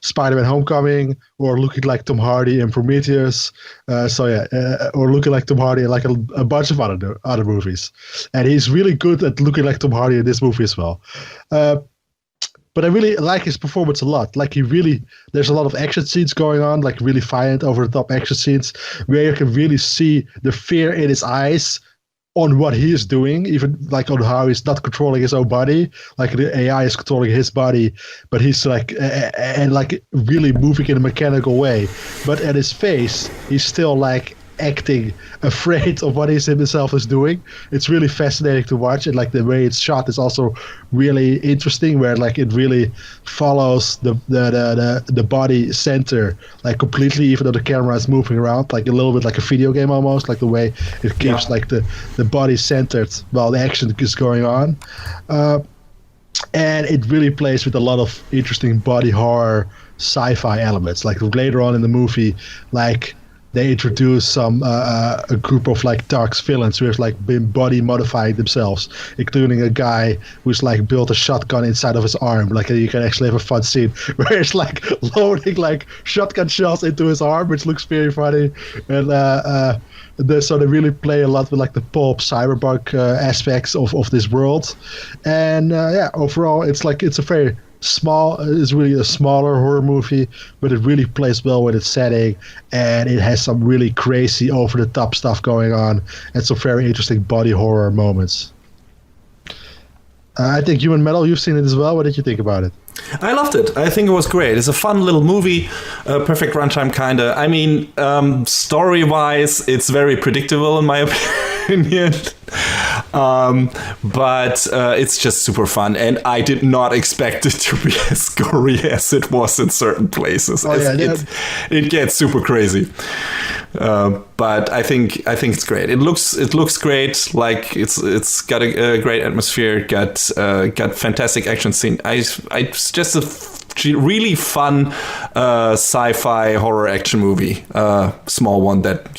Spider-Man: Homecoming, or looking like Tom Hardy in Prometheus. Or looking like Tom Hardy in like a bunch of other movies. And he's really good at looking like Tom Hardy in this movie as well. But I really like his performance a lot. Like there's a lot of action scenes going on, like really violent, over-the-top action scenes, where you can really see the fear in his eyes on what he is doing, even like on how he's not controlling his own body. Like the AI is controlling his body, but he's like, and like really moving in a mechanical way. But at his face, he's still like acting afraid of what he himself is doing. It's really fascinating to watch, and like the way it's shot is also really interesting, where like it really follows the body center like completely, even though the camera is moving around, like a little bit like a video game almost, like the way it keeps like the body centered while the action is going on. And it really plays with a lot of interesting body horror sci-fi elements. Like later on in the movie, like they introduce some a group of like dark villains who have like been body modifying themselves, including a guy who's like built a shotgun inside of his arm. Like you can actually have a fun scene where it's like loading like shotgun shells into his arm, which looks very funny. And so they really play a lot with like the pulp cyberpunk aspects of this world. And overall it's a very it's really a smaller horror movie, but it really plays well with its setting, and it has some really crazy over-the-top stuff going on and some very interesting body horror moments. I think Human Metal, you've seen it as well. What did you think about it? I loved it. I think it was great. It's a fun little movie, perfect runtime kinda. I mean, story-wise, it's very predictable in my opinion. But it's just super fun, and I did not expect it to be as gory as it was in certain places. It gets super crazy. But I think it's great. It looks great. Like it's got a great atmosphere. Got fantastic action scene. It's just a really fun sci-fi horror action movie. Small one that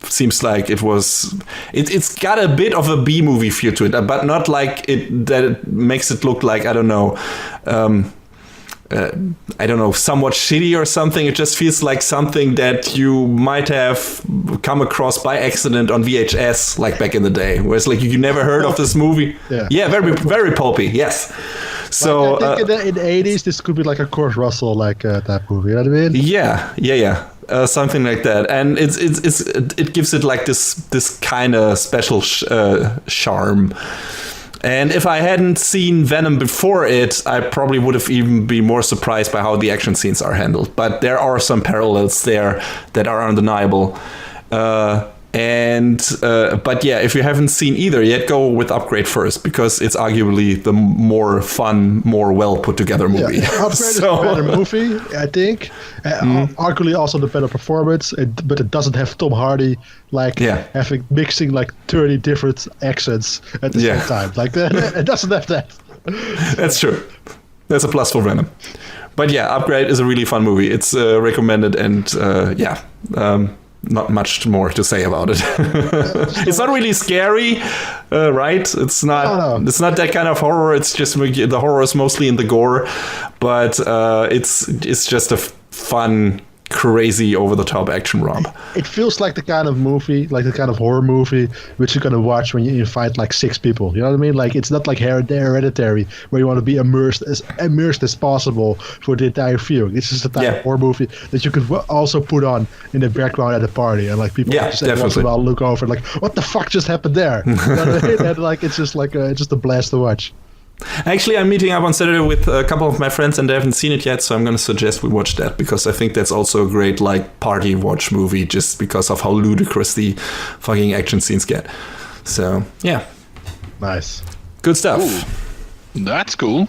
seems like it's got a bit of a B movie feel to it, but not like it makes it look like I don't know, somewhat shitty or something. It just feels like something that you might have come across by accident on VHS, like back in the day, where it's like you never heard of this movie. Yeah, very very pulpy. Yes. So like I think in the 80s, this could be like a Kurt Russell like that movie. You know what I mean? Yeah. Something like that, and it gives it like this kind of special charm. And if I hadn't seen Venom before it, I probably would have even been more surprised by how the action scenes are handled. But there are some parallels there that are undeniable. But yeah, if you haven't seen either yet, go with Upgrade first, because it's arguably the more fun, more well put together movie. Yeah, Upgrade is a better movie, I think. Arguably also the better performance, but it doesn't have Tom Hardy mixing like 30 different accents at the same time. Like it doesn't have that. That's true. That's a plus for Venom. But yeah, Upgrade is a really fun movie. It's recommended, and not much more to say about it. It's not really scary, right? It's not. It's not that kind of horror. It's just the horror is mostly in the gore, but it's just a fun, crazy, over-the-top action romp. It feels like the kind of movie, like the kind of horror movie, which you're gonna watch when you invite like 6 people. You know what I mean? Like it's not like Hereditary, where you want to be immersed as possible for the entire viewing. This is the type of horror movie that you could also put on in the background at a party, and like people just once in a while look over, like, what the fuck just happened there? You know what I mean? And like it's just like just a blast to watch. Actually, I'm meeting up on Saturday with a couple of my friends, and they haven't seen it yet, so I'm going to suggest we watch that, because I think that's also a great like party watch movie, just because of how ludicrous the fucking action scenes get. So yeah, nice, good stuff. Ooh, that's cool.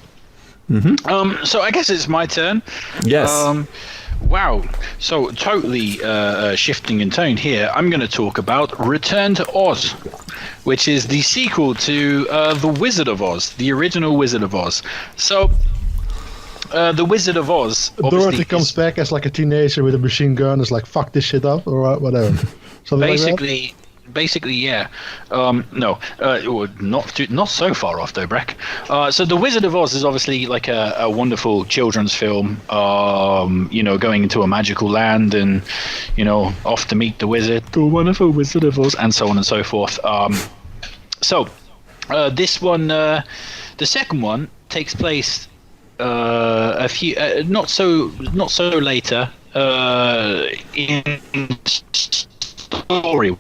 So I guess it's my turn. Yes. Wow. So totally shifting in tone here, I'm going to talk about Return to Oz, which is the sequel to The Wizard of Oz, the original Wizard of Oz. So The Wizard of Oz... Dorothy comes back as like a teenager with a machine gun, is like, fuck this shit up, or whatever. Something basically, like that? Basically, yeah. No, not so far off though, Breck. So The Wizard of Oz is obviously like a wonderful children's film. Going into a magical land and off to meet the wizard, the wonderful Wizard of Oz, and so on and so forth. This one, the second one, takes place a few not so later in story.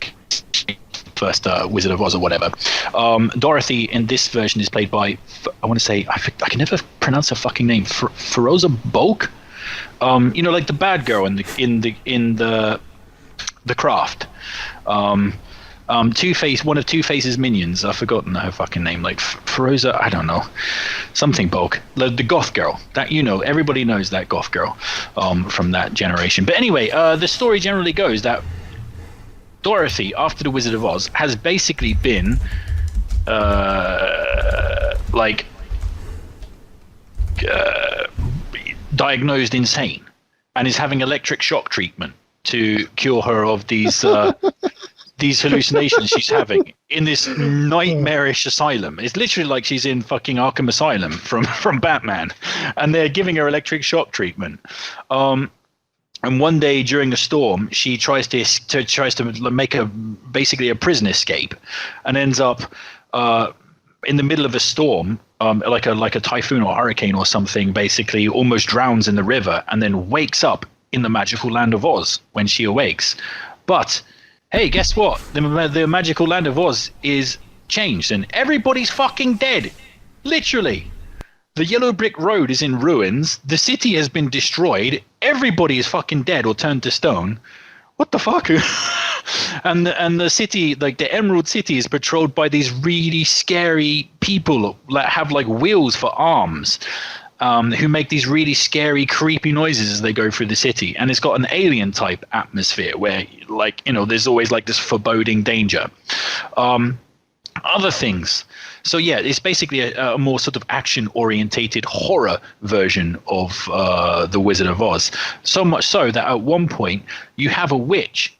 First Wizard of Oz or whatever. Dorothy in this version is played by, I want to say, I can never pronounce her fucking name. Feroza Bulk. Like the bad girl in the Craft. Two-Face, one of Two-Face's minions. I've forgotten her fucking name. Like Feroza, I don't know, something Bulk. The goth girl. That everybody knows that goth girl from that generation. But anyway, the story generally goes that Dorothy, after the Wizard of Oz, has basically been diagnosed insane and is having electric shock treatment to cure her of these these hallucinations she's having in this nightmarish asylum. It's literally like she's in fucking Arkham Asylum from Batman, and they're giving her electric shock treatment. And one day during a storm, she tries to make basically a prison escape, and ends up in the middle of a storm, like a typhoon or hurricane or something. Basically, almost drowns in the river, and then wakes up in the magical land of Oz when she awakes. But hey, guess what? The magical land of Oz is changed, and everybody's fucking dead, literally. The yellow brick road is in ruins. The city has been destroyed. Everybody is fucking dead or turned to stone. What the fuck? and the city, like the Emerald City, is patrolled by these really scary people that have like wheels for arms, who make these really scary, creepy noises as they go through the city. And it's got an alien type atmosphere where, there's always like this foreboding danger. Other things. So yeah, it's basically a more sort of action-orientated horror version of The Wizard of Oz. So much so that at one point you have a witch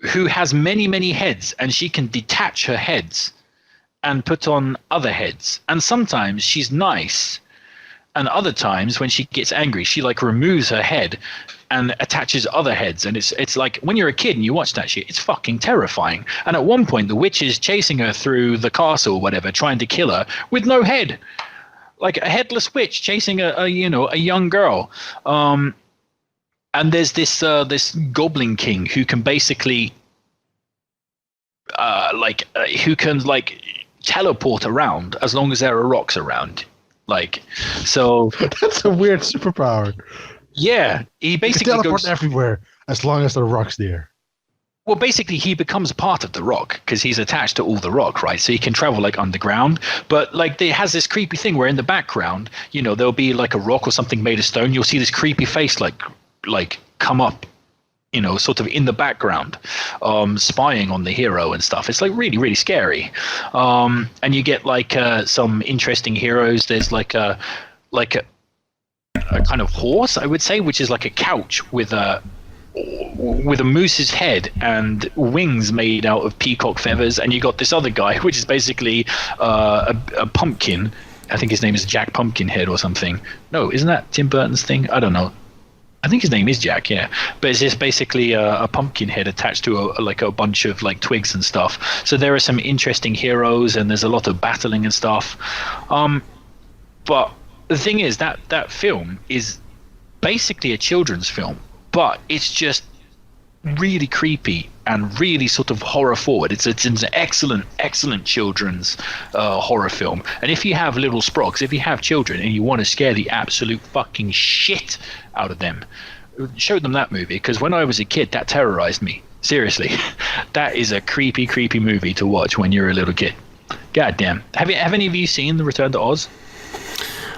who has many, many heads, and she can detach her heads and put on other heads. And sometimes she's nice, and other times when she gets angry, she like removes her head and attaches other heads. And it's like, when you're a kid and you watch that shit, it's fucking terrifying. And at one point the witch is chasing her through the castle or whatever, trying to kill her with no head, like a headless witch chasing a young girl. And there's this goblin king who can basically who can teleport around as long as there are rocks around. So that's a weird superpower. Yeah, he basically teleport everywhere as long as there are rocks there. Well, basically, he becomes part of the rock because he's attached to all the rock, right? So he can travel underground. But it has this creepy thing where in the background, there'll be like a rock or something made of stone. You'll see this creepy face come up, sort of in the background, spying on the hero and stuff. It's really, really scary. And you get some interesting heroes. There's a kind of horse, I would say, which is like a couch with a moose's head and wings made out of peacock feathers. And you got this other guy, which is basically a pumpkin. I think his name is Jack Pumpkinhead or something. No, isn't that Tim Burton's thing? I don't know. I think his name is Jack, yeah. But it's just basically a pumpkin head attached to a bunch of twigs and stuff. So there are some interesting heroes, and there's a lot of battling and stuff. But the thing is that film is basically a children's film, but it's just really creepy and really sort of horror forward. It's an excellent children's horror film. And if you have little sprogs, if you have children and you want to scare the absolute fucking shit out of them, show them that movie, because when I was a kid that terrorized me. Seriously. That is a creepy movie to watch when you're a little kid. God damn. Have any of you seen The Return to Oz?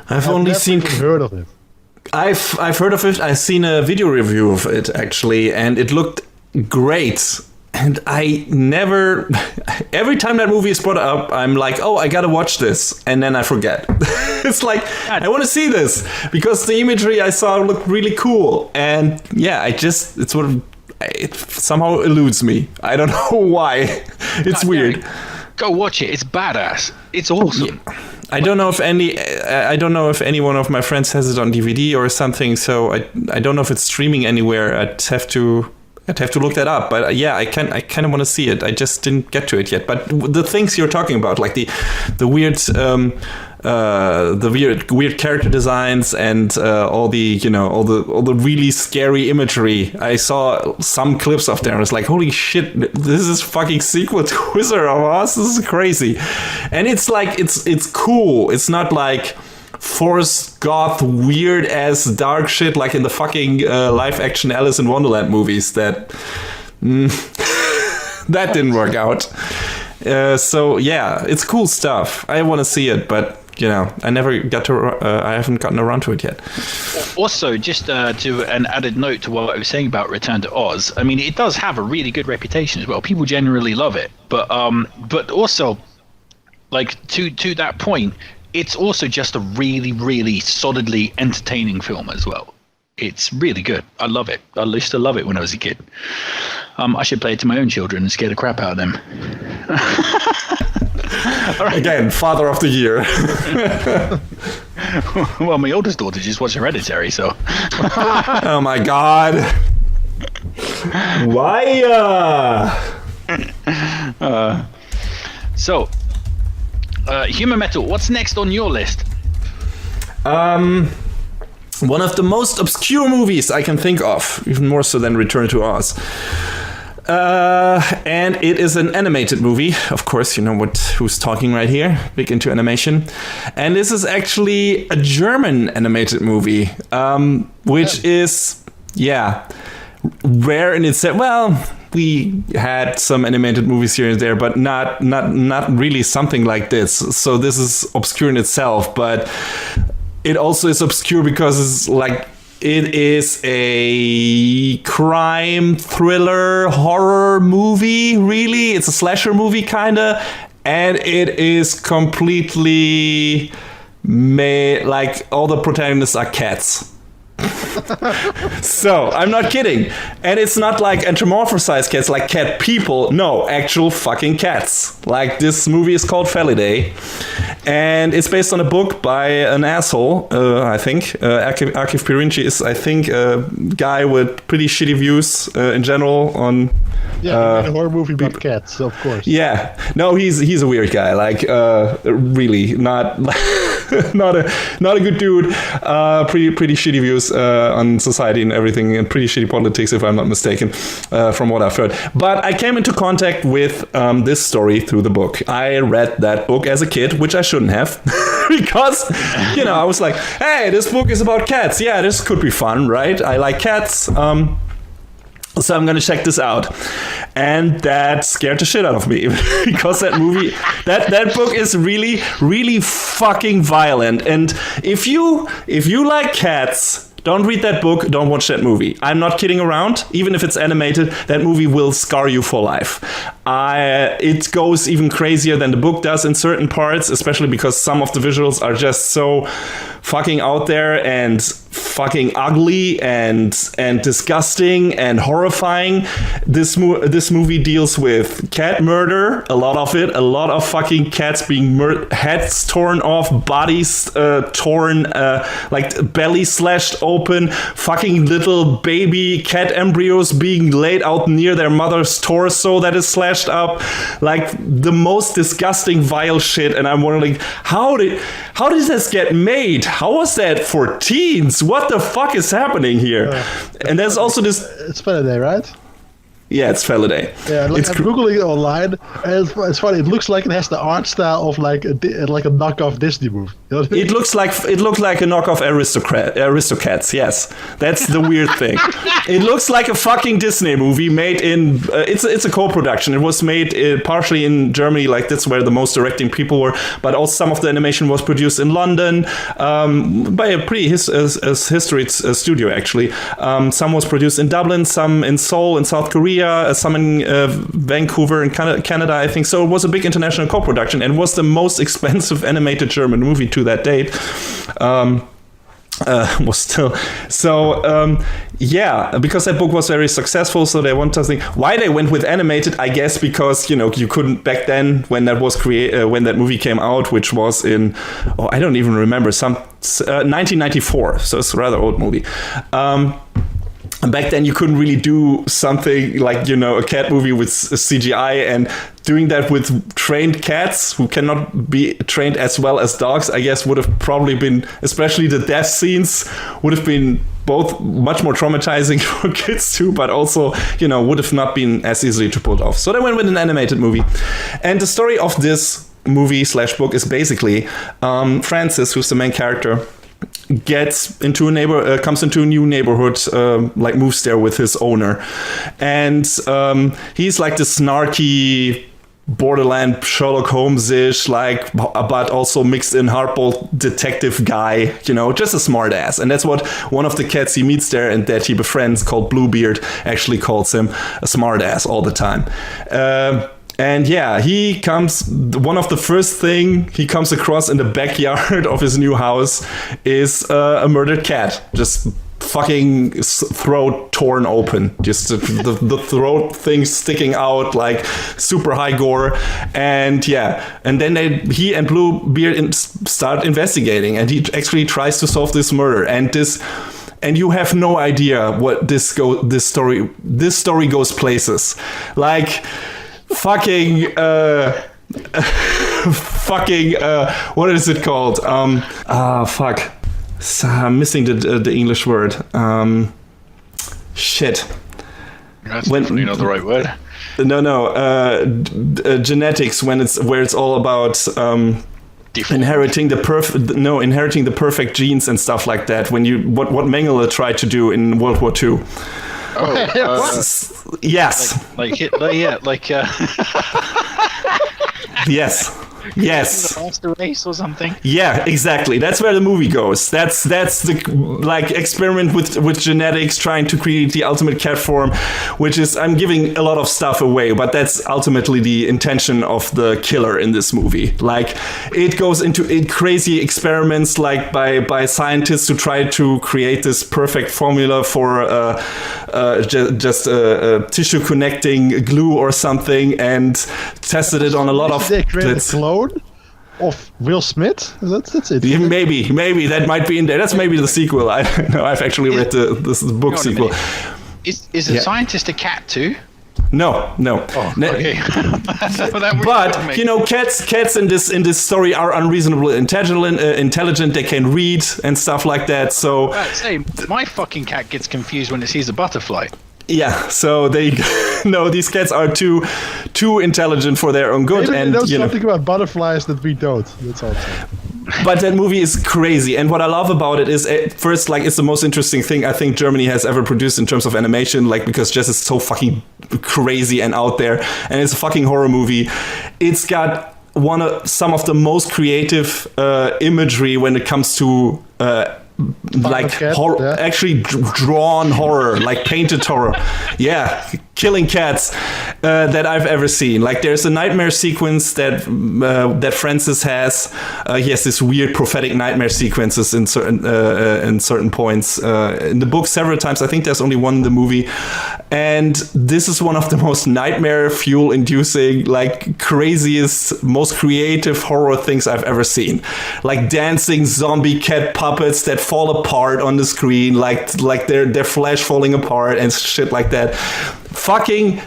I've only never seen even heard of it. I've heard of it. I've seen a video review of it actually, and it looked great. And I never, every time that movie is brought up, I'm like, oh, I gotta watch this. And then I forget. It's like, I want to see this because the imagery I saw looked really cool. And yeah, it somehow eludes me. I don't know why. It's weird. Go watch it. It's badass. It's awesome. Yeah. I don't know if any one of my friends has it on DVD or something. So I don't know if it's streaming anywhere. I'd have to look that up, but yeah, I kind of want to see it. I just didn't get to it yet. But the things you're talking about, like the weird character designs and all the really scary imagery. I saw some clips of them. I was like, holy shit, this is fucking sequel to Wizard of Oz. This is crazy, and it's like it's cool. It's not like forced goth weird ass dark shit like in the fucking live action Alice in Wonderland movies that that didn't work out. So yeah, it's cool stuff. I want to see it, but I never got to. I haven't gotten around to it yet. Also, just to an added note to what I was saying about Return to Oz, I mean, it does have a really good reputation as well. People generally love it, but also, like to that point, it's also just a really, really solidly entertaining film as well. It's really good. I love it. I used to love it when I was a kid. I should play it to my own children and scare the crap out of them. Right. Again, father of the year. Well, my oldest daughter just watched Hereditary, so. Oh my god. Why? So, Human Metal, what's next on your list? One of the most obscure movies I can think of, even more so than Return to Oz. And it is an animated movie. Of course, you know who's talking right here. Big into animation. And this is actually a German animated movie, which is, rare in itself. Well, we had some animated movies here and there, but not really something like this. So this is obscure in itself, but it also is obscure because it's like it is a crime thriller horror movie. Really, it's a slasher movie kinda, and it is completely made like all the protagonists are cats. So I'm not kidding, and it's not like anthropomorphized cats like cat people. No, actual fucking cats. Like this movie is called Felidae, and it's based on a book by an asshole. I think Akif Pirinci is, I think, a guy with pretty shitty views in general on. Yeah, a horror movie about cats, of course. Yeah, no, he's a weird guy. Like, really not not a good dude. Pretty shitty views on society and everything, and pretty shitty politics, if I'm not mistaken, from what I've heard. But I came into contact with this story through the book. I read that book as a kid, which I shouldn't have, because I was like, hey, this book is about cats. Yeah, this could be fun, right? I like cats. So I'm going to check this out. And that scared the shit out of me because that movie, that book is really, really fucking violent. And if you like cats, don't read that book, don't watch that movie. I'm not kidding around. Even if it's animated, that movie will scar you for life. It goes even crazier than the book does in certain parts, especially because some of the visuals are just so fucking out there and fucking ugly and disgusting and horrifying. This movie deals with cat murder, a lot of it, a lot of fucking cats being heads torn off, bodies torn, like belly slashed open, fucking little baby cat embryos being laid out near their mother's torso that is slashed up, like the most disgusting, vile shit. And I'm wondering, how did this get made? How was that for teens? What the fuck is happening here? And there's also this. It's Felidae, right? Yeah, it's Faraday. Yeah, I'm googling it online, and it's funny. It looks like it has the art style of like a knockoff Disney movie. You know what I mean? It looks like a knockoff Aristocats. Yes, that's the weird thing. It looks like a fucking Disney movie made in. It's a co-production. It was made partially in Germany, like that's where the most directing people were. But also some of the animation was produced in London by a pretty historic studio actually. Some was produced in Dublin, some in Seoul in South Korea. Some in Vancouver in Canada, I think. So it was a big international co-production and was the most expensive animated German movie to that date. Was still so because that book was very successful, so they want to think why they went with animated. I guess because you couldn't back then when that was when that movie came out, which was in I don't even remember 1994, so it's a rather old movie. Back then, you couldn't really do something like, a cat movie with CGI, and doing that with trained cats who cannot be trained as well as dogs, I guess would have probably been, especially the death scenes, would have been both much more traumatizing for kids too, but also, would have not been as easily to pull off. So they went with an animated movie. And the story of this movie/book is basically Francis, who's the main character, comes into a new neighborhood, moves there with his owner, and he's like this snarky borderline Sherlock Holmes-ish, but also mixed in hardball detective guy, just a smart ass. And that's what one of the cats he meets there and that he befriends, called Bluebeard, actually calls him a smart ass all the time. And yeah, one of the first thing he comes across in the backyard of his new house is a murdered cat. Just fucking throat torn open. Just the throat thing sticking out, like super high gore. And yeah, and then he and Bluebeard start investigating, and he actually tries to solve this murder. And you have no idea what this story goes places. Like, fucking what is it called? Fuck. I'm missing the English word. Shit. That's definitely not the right word. No. Genetics, where it's all about inheriting the perfect genes and stuff like that. When what Mengele tried to do in World War II. Yes. Like Hitler, yeah. Yes. The master race or something. Yeah, exactly. That's where the movie goes. That's the experiment with genetics, trying to create the ultimate cat form, which is, I'm giving a lot of stuff away, but that's ultimately the intention of the killer in this movie. Like, it goes into crazy experiments, like by scientists who try to create this perfect formula for just a tissue connecting glue or something, and tested it on a lot of. They created a clone of Will Smith. That's it. Yeah, maybe that might be in there. That's maybe the sequel. I don't know. I've actually read the book sequel. Is a scientist a cat too? No. Oh, okay. But cats in this story are unreasonably intelligent. They can read and stuff like that. So my fucking cat gets confused when it sees a butterfly. Yeah, so these cats are too intelligent for their own good. Maybe and they know something about butterflies that we don't. That's all. But that movie is crazy, and what I love about it is, at first, it's the most interesting thing I think Germany has ever produced in terms of animation, because Jess is so fucking crazy and out there, and it's a fucking horror movie. It's got some of the most creative imagery when it comes to horror, actually drawn horror, like painted horror. Yeah, killing cats that I've ever seen. Like, there's a nightmare sequence that Francis has. He has this weird prophetic nightmare sequences in certain points in the book several times. I think there's only one in the movie, and this is one of the most nightmare fuel inducing, craziest, most creative horror things I've ever seen. Like dancing zombie cat puppets that fall apart on the screen, like their flesh falling apart and shit like that. Fucking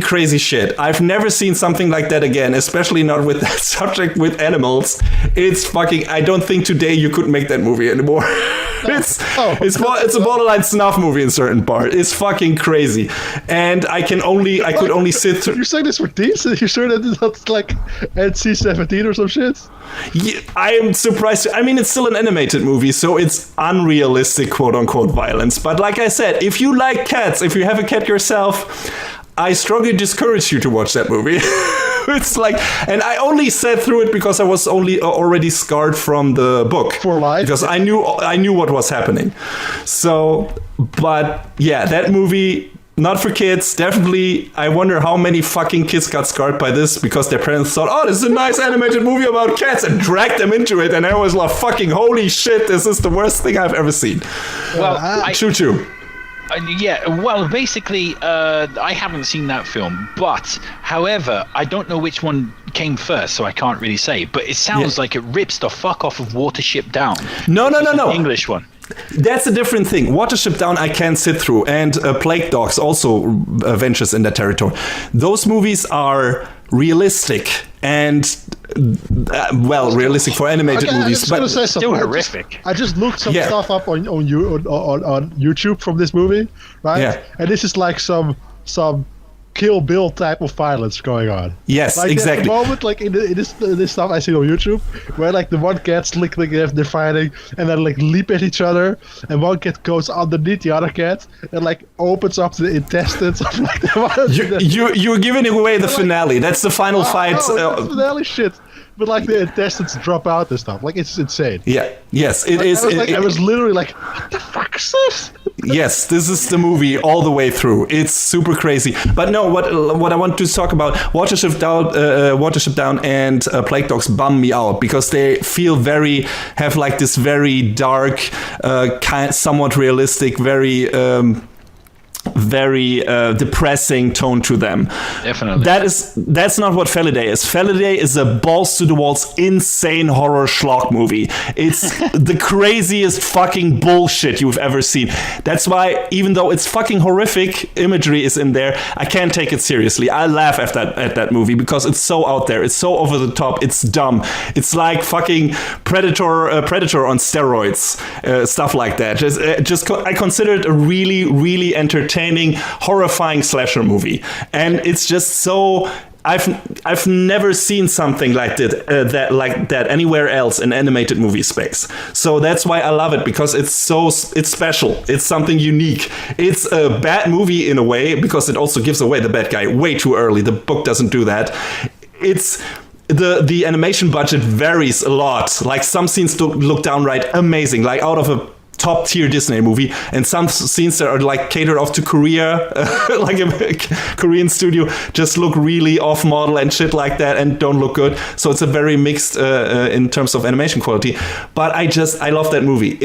crazy shit. I've never seen something like that again, especially not with that subject with animals. It's fucking, I don't think today you could make that movie anymore. It's a borderline snuff movie in certain part. It's fucking crazy, and I could only sit through. You're saying this for teens? You're sure that it's not like NC-17 or some shit? Yeah, I am surprised. I mean, it's still an animated movie, so it's unrealistic, quote unquote, violence. But like I said, if you like cats, if you have a cat yourself, I strongly discourage you to watch that movie. It's like, and I only sat through it because I was already scarred from the book for life, because I knew what was happening. So, but yeah, that movie, not for kids, definitely. I wonder how many fucking kids got scarred by this because their parents thought, oh, this is a nice animated movie about cats, and dragged them into it, and I was like, fucking holy shit, this is the worst thing I've ever seen. Well, choo-choo. Yeah, well, basically, I haven't seen that film, but, however, I don't know which one came first, so I can't really say, but it sounds like it rips the fuck off of Watership Down. No. The English one. That's a different thing. Watership Down I can sit through, and Plague Dogs also ventures in that territory. Those movies are realistic and realistic for animated movies, but still horrific. I just looked some stuff up on YouTube from this movie, right? Yeah. And this is like some Kill Bill type of violence going on. Yes, like exactly. At the moment, like in this stuff I see on YouTube, where like the one cat's like they're fighting and then like leap at each other, and one cat goes underneath the other cat and like opens up the intestines of like the You're giving away the finale. That's the final fight. No, the finale shit. But like the intestines drop out and stuff. Like it's insane. Yeah. Yes, it is. I was literally like, what the fuck is this? Yes, this is the movie all the way through. It's super crazy. But no, what I want to talk about, Watership Down and Plague Dogs bum me out because they have like this very dark, somewhat realistic, very depressing tone to them. Definitely. That's not what Felidae is. Felidae is a balls to the walls insane horror schlock movie. It's the craziest fucking bullshit you've ever seen. That's why even though it's fucking horrific imagery is in there, I can't take it seriously. I laugh at that movie because it's so out there. It's so over the top. It's dumb. It's like fucking Predator on steroids, stuff like that. I consider it a really, really entertaining, horrifying slasher movie, and it's just so. I've never seen something like that anywhere else in animated movie space. So that's why I love it, because it's special. It's something unique. It's a bad movie in a way because it also gives away the bad guy way too early. The book doesn't do that. It's the animation budget varies a lot. Like some scenes look downright amazing, like out of a top tier Disney movie, and some scenes that are like catered off to Korea, like a Korean studio, just look really off model and shit like that and don't look good. So it's a very mixed in terms of animation quality. But I love that movie.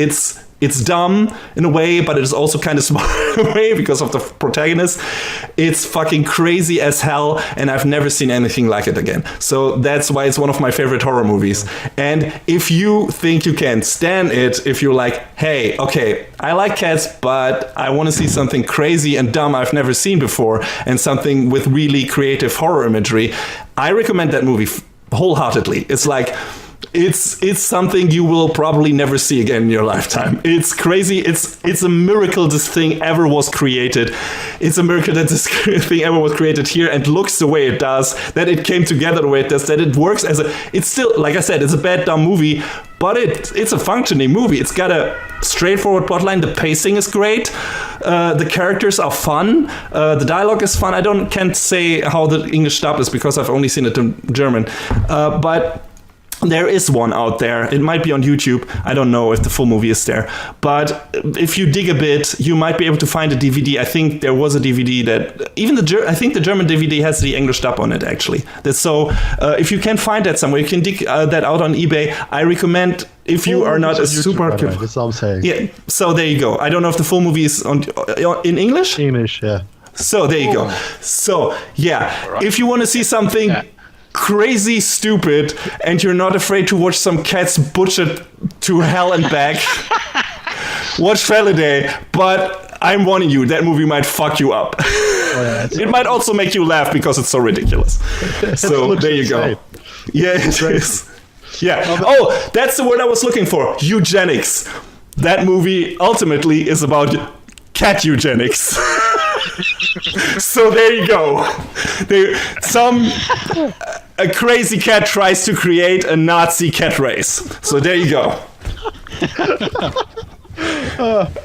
It's dumb in a way, but it is also kind of smart in a way because of the protagonist. It's fucking crazy as hell, and I've never seen anything like it again. So that's why it's one of my favorite horror movies. And if you think you can stand it, if you're like, hey, okay, I like cats, but I want to see something crazy and dumb I've never seen before, and something with really creative horror imagery, I recommend that movie wholeheartedly. It's like, it's something you will probably never see again in your lifetime. It's crazy. It's a miracle this thing ever was created. It's a miracle that this thing ever was created here and looks the way it does, that it came together the way it does, that it works it's still, like I said, it's a bad, dumb movie, but it's a functioning movie. It's got a straightforward plotline. The pacing is great. The characters are fun. The dialogue is fun. Can't say how the English dub is because I've only seen it in German. But there is one out there. It might be on YouTube. I don't know if the full movie is there. But if you dig a bit, you might be able to find a DVD. I think there was a DVD that even I think the German DVD has the English dub on it actually. So if you can find that somewhere, you can dig that out on eBay. I recommend, if you are not a super... That's all I'm saying. Yeah. So there you go. I don't know if the full movie is in English. English, yeah. So there you go. So yeah, if you want to see something crazy stupid and you're not afraid to watch some cats butchered to hell and back, watch Felidae. But I'm warning you, that movie might fuck you up. It might also make you laugh because it's so ridiculous. So there you go. Yeah, it is. Yeah. Oh, that's the word I was looking for. Eugenics. that movie ultimately is about cat eugenics. So there you go. A crazy cat tries to create a Nazi cat race. So there you go.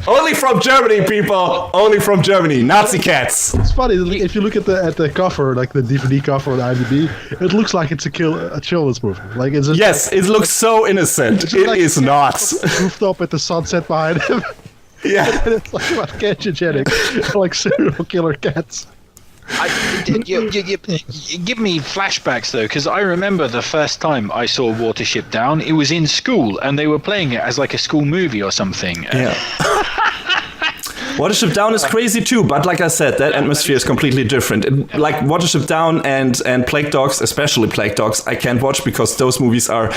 Only from Germany, people. Only from Germany. Nazi cats. It's funny if you look at the cover, like the DVD cover on IMDb, it looks like it's a children's movie. Like it's yes, it looks so innocent. It is not. Rooftop at the sunset behind him. Yeah, it's like about cat eugenics, like serial killer cats. You give me flashbacks though, because I remember the first time I saw Watership Down. It was in school, and they were playing it as like a school movie or something. Yeah. Watership Down is crazy too, but like I said, that atmosphere is completely different. Like Watership Down and Plague Dogs, especially Plague Dogs, I can't watch because those movies are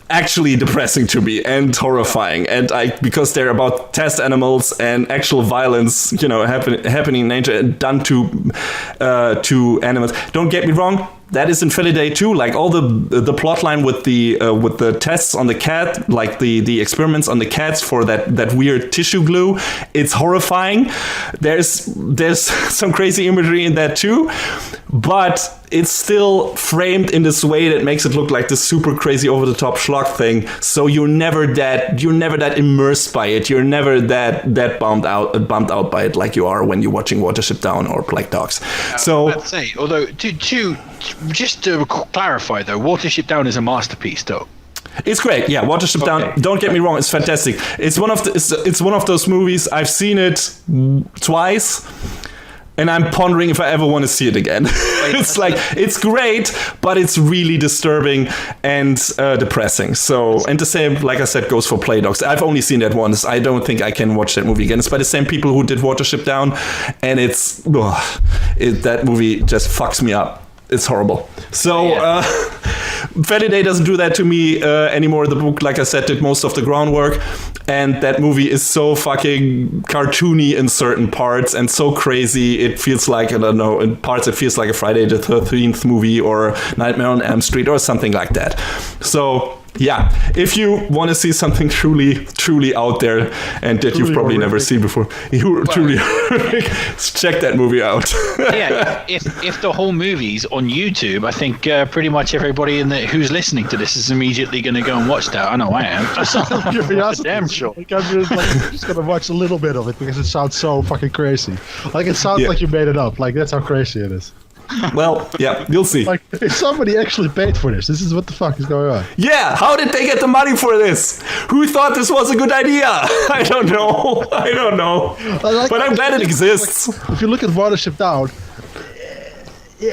actually depressing to me and horrifying, and because they're about test animals and actual violence, happening in nature and done to animals. Don't get me wrong, that is in Felidae too. Like all the plot line with the tests on the cat, like the experiments on the cats for that weird tissue glue, it's horrifying. There's some crazy imagery in that too, but it's still framed in this way that makes it look like this super crazy over the top schlock thing. So you're never that immersed by it. You're never that bummed out by it like you are when you're watching Watership Down or Plague Dogs. So I'd say, although just to clarify though, Watership Down is a masterpiece though. It's great, yeah. Watership Down. Don't get me wrong, it's fantastic. It's one of those movies. I've seen it twice, and I'm pondering if I ever want to see it again. It's great, but it's really disturbing and depressing. So, and the same, like I said, goes for Play Dogs. I've only seen that once. I don't think I can watch that movie again. It's by the same people who did Watership Down, and that movie just fucks me up. It's horrible. So, Felidae doesn't do that to me anymore. The book, like I said, did most of the groundwork. And that movie is so fucking cartoony in certain parts and so crazy. It feels like, I don't know, in parts it feels like a Friday the 13th movie or Nightmare on Elm Street or something like that. So, yeah, if you want to see something truly, truly out there and that you've probably never seen before, truly check that movie out. Yeah, if the whole movie's on YouTube, I think pretty much everybody who's listening to this is immediately going to go and watch that. I know I am. Damn sure. I'm just going to watch a little bit of it because it sounds so fucking crazy. Like, it sounds like you made it up. Like, that's how crazy it is. Well, yeah, you'll see. Like, if somebody actually paid for this. This is what the fuck is going on. Yeah, how did they get the money for this? Who thought this was a good idea? I don't know. But I'm glad it exists. Like, if you look at Watership Down,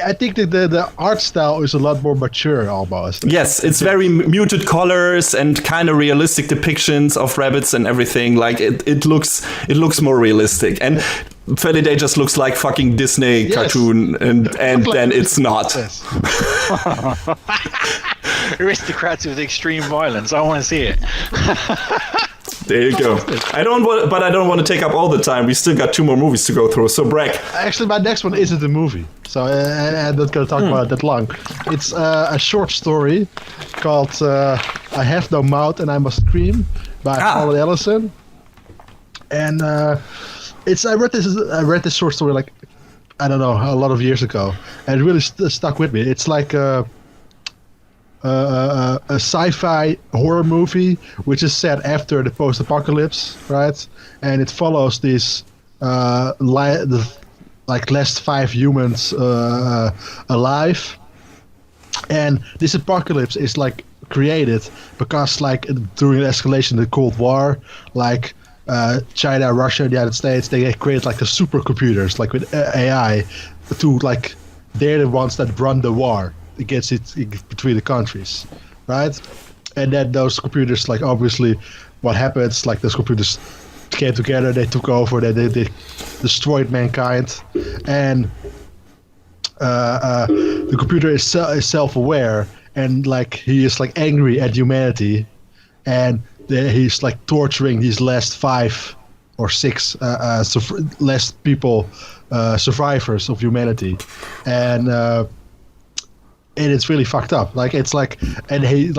I think that the art style is a lot more mature almost. Yes, it's very muted colors and kind of realistic depictions of rabbits and everything. Like it looks more realistic. And Felidae just looks like fucking Disney cartoon, and then it's not. Aristocrats with extreme violence. I want to see it. There you go. I don't want to take up all the time. We still got 2 more movies to go through. So, Brack. Actually, my next one isn't a movie, so I'm not going to talk about it that long. It's a short story called "I Have No Mouth and I Must Scream" by Colin Ellison. And I read this short story like, I don't know, a lot of years ago, and it really stuck with me. It's like a sci-fi horror movie which is set after the post-apocalypse, right? And it follows these last 5 humans alive, and this apocalypse is like created because like during the escalation of the Cold War, like China, Russia, the United States, they create like the supercomputers, like with AI, to like they're the ones that run the war against it between the countries, right? And then those computers, like obviously, what happens? Like those computers came together, they took over, they destroyed mankind, and the computer is self-aware, and like he is like angry at humanity, and he's like torturing these last 5 or 6 last people, survivors of humanity, and it's really fucked up. Like it's like, and he's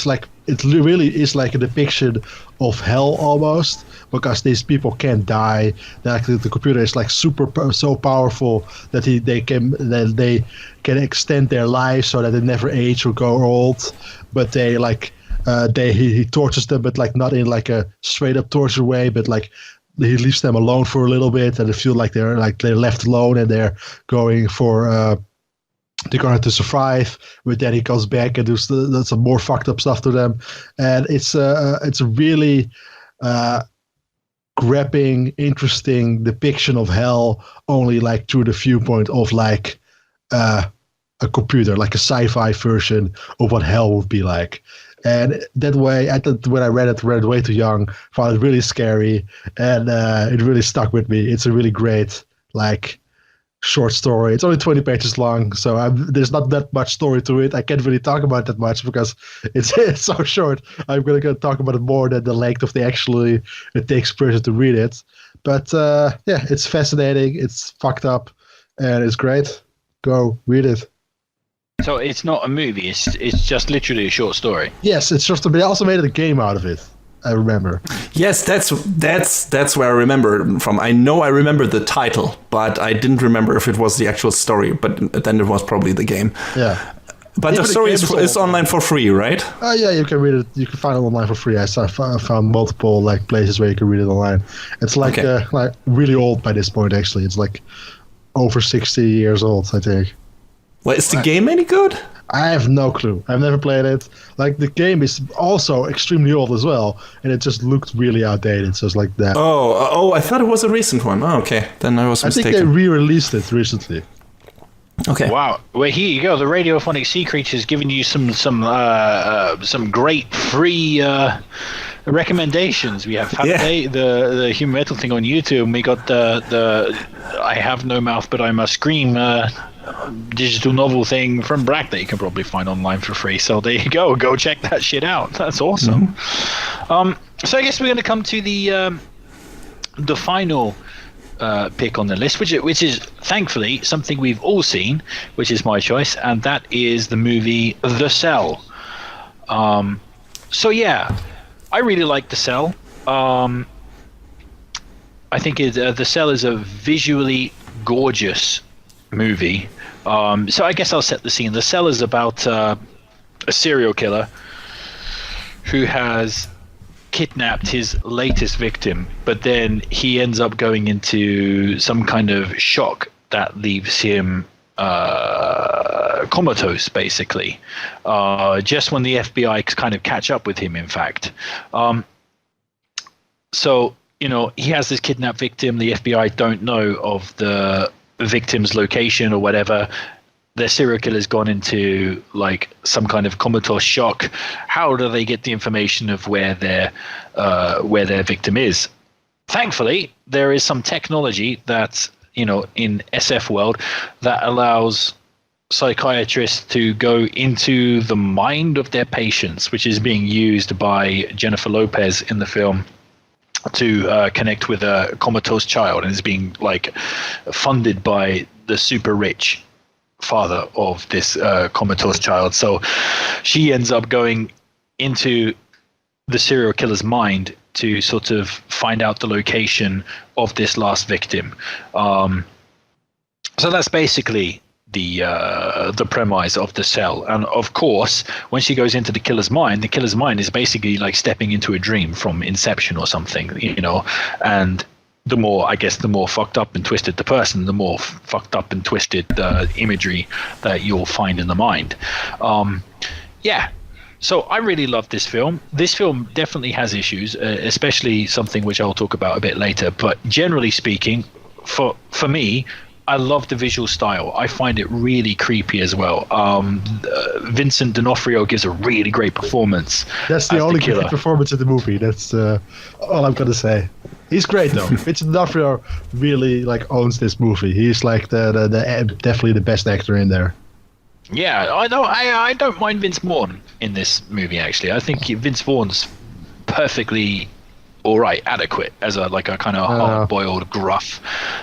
like it really is like a depiction of hell almost, because these people can't die. The computer is like so powerful that they can extend their lives so that they never age or go old. But they like he tortures them, but like not in like a straight up torture way, but like he leaves them alone for a little bit, and they feel like they're left alone, and they're going for. They're going to survive, but then he comes back and does some more fucked up stuff to them, and it's a really grabbing, interesting depiction of hell, only like through the viewpoint of like a computer, like a sci-fi version of what hell would be like. And that way, when I read it way too young, found it really scary, and it really stuck with me. It's a really great like short story. It's only 20 pages long, so there's not that much story to it. I can't really talk about it that much because it's so short. I'm going to talk about it more than the length of it takes a person to read it. But yeah, it's fascinating, it's fucked up, and it's great. Go read it. So it's not a movie, it's just literally a short story. Yes, it's just they also made a game out of it. I remember. Yes, that's where I remember from. I know I remember the title, but I didn't remember if it was the actual story. But then it was probably the game. Yeah. But the story is online for free, right? Yeah, you can read it. You can find it online for free. I found multiple like places where you can read it online. It's like like really old by this point. Actually, it's like over 60 years old, I think. Well, is the game any good? I have no clue. I've never played it. Like, the game is also extremely old as well, and it just looked really outdated, so it's like that. Oh, I thought it was a recent one. Oh, okay. Then I was mistaken. I think they re-released it recently. Okay. Wow. Well, here you go. The Radiophonic Sea Creatures giving you some great free recommendations. We have the Human Metal thing on YouTube, and we got the I Have No Mouth But I Must Scream digital novel thing from Brack that you can probably find online for free. So there you go. Go check that shit out. That's awesome. Mm-hmm. So I guess we're going to come to the final pick on the list, which is thankfully something we've all seen, which is my choice, and that is the movie The Cell. So yeah, I really like The Cell. I think The Cell is a visually gorgeous movie. So I guess I'll set the scene. The Cell is about a serial killer who has kidnapped his latest victim, but then he ends up going into some kind of shock that leaves him comatose, basically, just when the FBI kind of catch up with him, in fact. So, he has this kidnapped victim. The FBI don't know of the victim's location or whatever. Their serial killer's gone into like some kind of comatose shock. How do they get the information of where their victim is? Thankfully, there is some technology that in SF world that allows psychiatrists to go into the mind of their patients, which is being used by Jennifer Lopez in the film to connect with a comatose child, and is being like funded by the super rich father of this comatose child. So she ends up going into the serial killer's mind to sort of find out the location of this last victim. So that's basically the premise of The Cell. And of course, when she goes into the killer's mind is basically like stepping into a dream from Inception or something, and the more fucked up and twisted the person, the more fucked up and twisted the imagery that you'll find in the mind. So I really love this film. This film definitely has issues, especially something which I'll talk about a bit later. But generally speaking, for me, I love the visual style. I find it really creepy as well. Vincent D'Onofrio gives a really great performance. That's the only great performance in the movie. That's all I'm gonna say. He's great though. Vincent D'Onofrio really owns this movie. He's like the definitely the best actor in there. Yeah, I don't mind Vince Vaughn in this movie actually. I think Vince Vaughn's perfectly all right, adequate as a kind of hard-boiled, gruff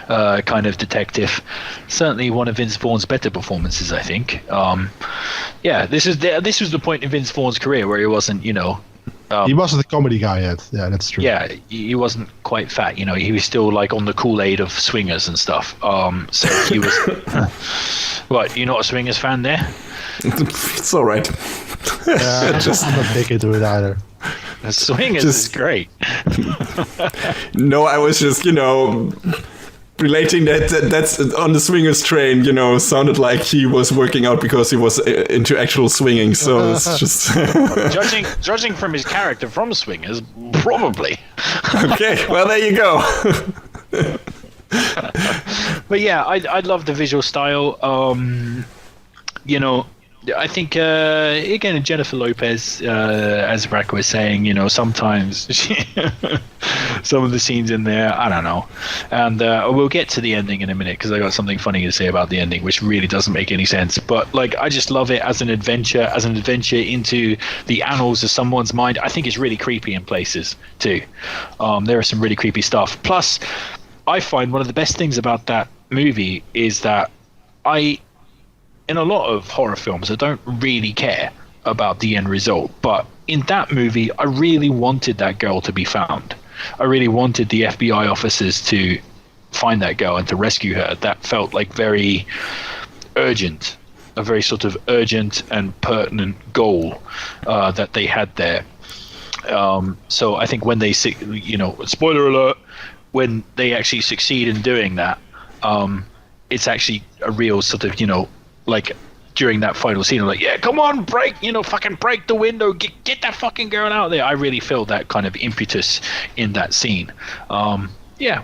kind of detective. Certainly one of Vince Vaughn's better performances, I think. This was the point in Vince Vaughn's career where he wasn't, he wasn't a comedy guy yet. Yeah, that's true. Yeah, he wasn't quite fat. He was still like on the Kool-Aid of swingers and stuff. So he was. What? You're not a swingers fan there? It's all right. I'm not big into it either. Swingers is great. No, I was just, relating that's on the swingers train, sounded like he was working out because he was into actual swinging. So it's just judging from his character from Swingers, probably. Okay, well there you go. But yeah, I love the visual style. I think again, Jennifer Lopez, as Brack was saying, sometimes some of the scenes in there, I don't know. And we'll get to the ending in a minute because I got something funny to say about the ending, which really doesn't make any sense. But I just love it as an adventure into the annals of someone's mind. I think it's really creepy in places too. There are some really creepy stuff. Plus, I find one of the best things about that movie is that in a lot of horror films, I don't really care about the end result. But in that movie, I really wanted that girl to be found. I really wanted the FBI officers to find that girl and to rescue her. That felt like very urgent, a very sort of urgent and pertinent goal that they had there. So I think when they, spoiler alert, when they actually succeed in doing that, it's actually a real sort of, during that final scene, I'm like, yeah, come on, fucking break the window, get that fucking girl out there. I really feel that kind of impetus in that scene.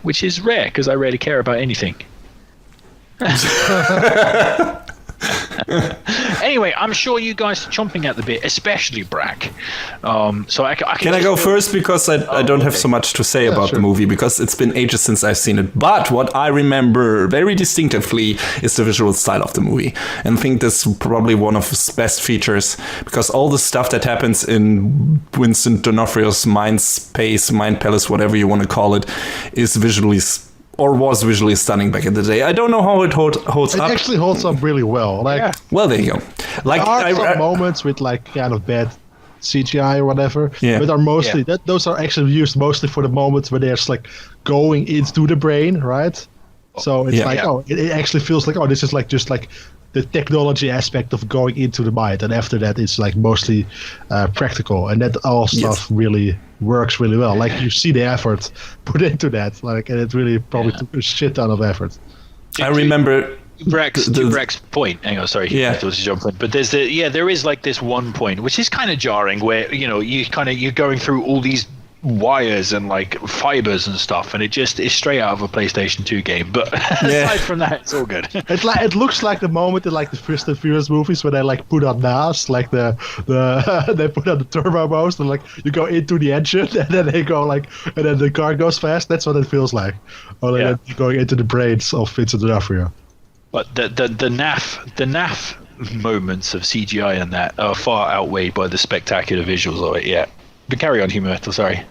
Which is rare because I rarely care about anything. Anyway, I'm sure you guys are chomping at the bit, especially Brack. So I can I go first because I don't have so much to say about the movie because it's been ages since I've seen it. But what I remember very distinctively is the visual style of the movie, and I think that's probably one of its best features because all the stuff that happens in Vincent D'Onofrio's mind palace, whatever you want to call it, is was visually stunning back in the day. I don't know how it holds up. It actually holds up really well. Well, there you go. There are some moments with kind of bad CGI or whatever, but are mostly those are actually used mostly for the moments where they're just going into the brain, right? So it's it actually feels like this is just the technology aspect of going into the mind, and after that it's mostly practical, and that all stuff really works really well. You see the effort put into that, and it really probably took a shit ton of effort. I remember Brack's point. Hang on, sorry. Yeah. I was jumping, but there is this one point which is kind of jarring where you're going through all these wires and fibers and stuff, and it just is straight out of a PlayStation 2 game. But aside from that, it's all good. It looks like the moment in the Fast and Furious movies where they put on NAS, they put on the turbo boost, and you go into the engine and then they go and then the car goes fast. That's what it feels like. Or you're going into the brains of Vincent D'Onofrio. But the naff moments of CGI in that are far outweighed by the spectacular visuals of it. Yeah. But carry on, Humberto, sorry.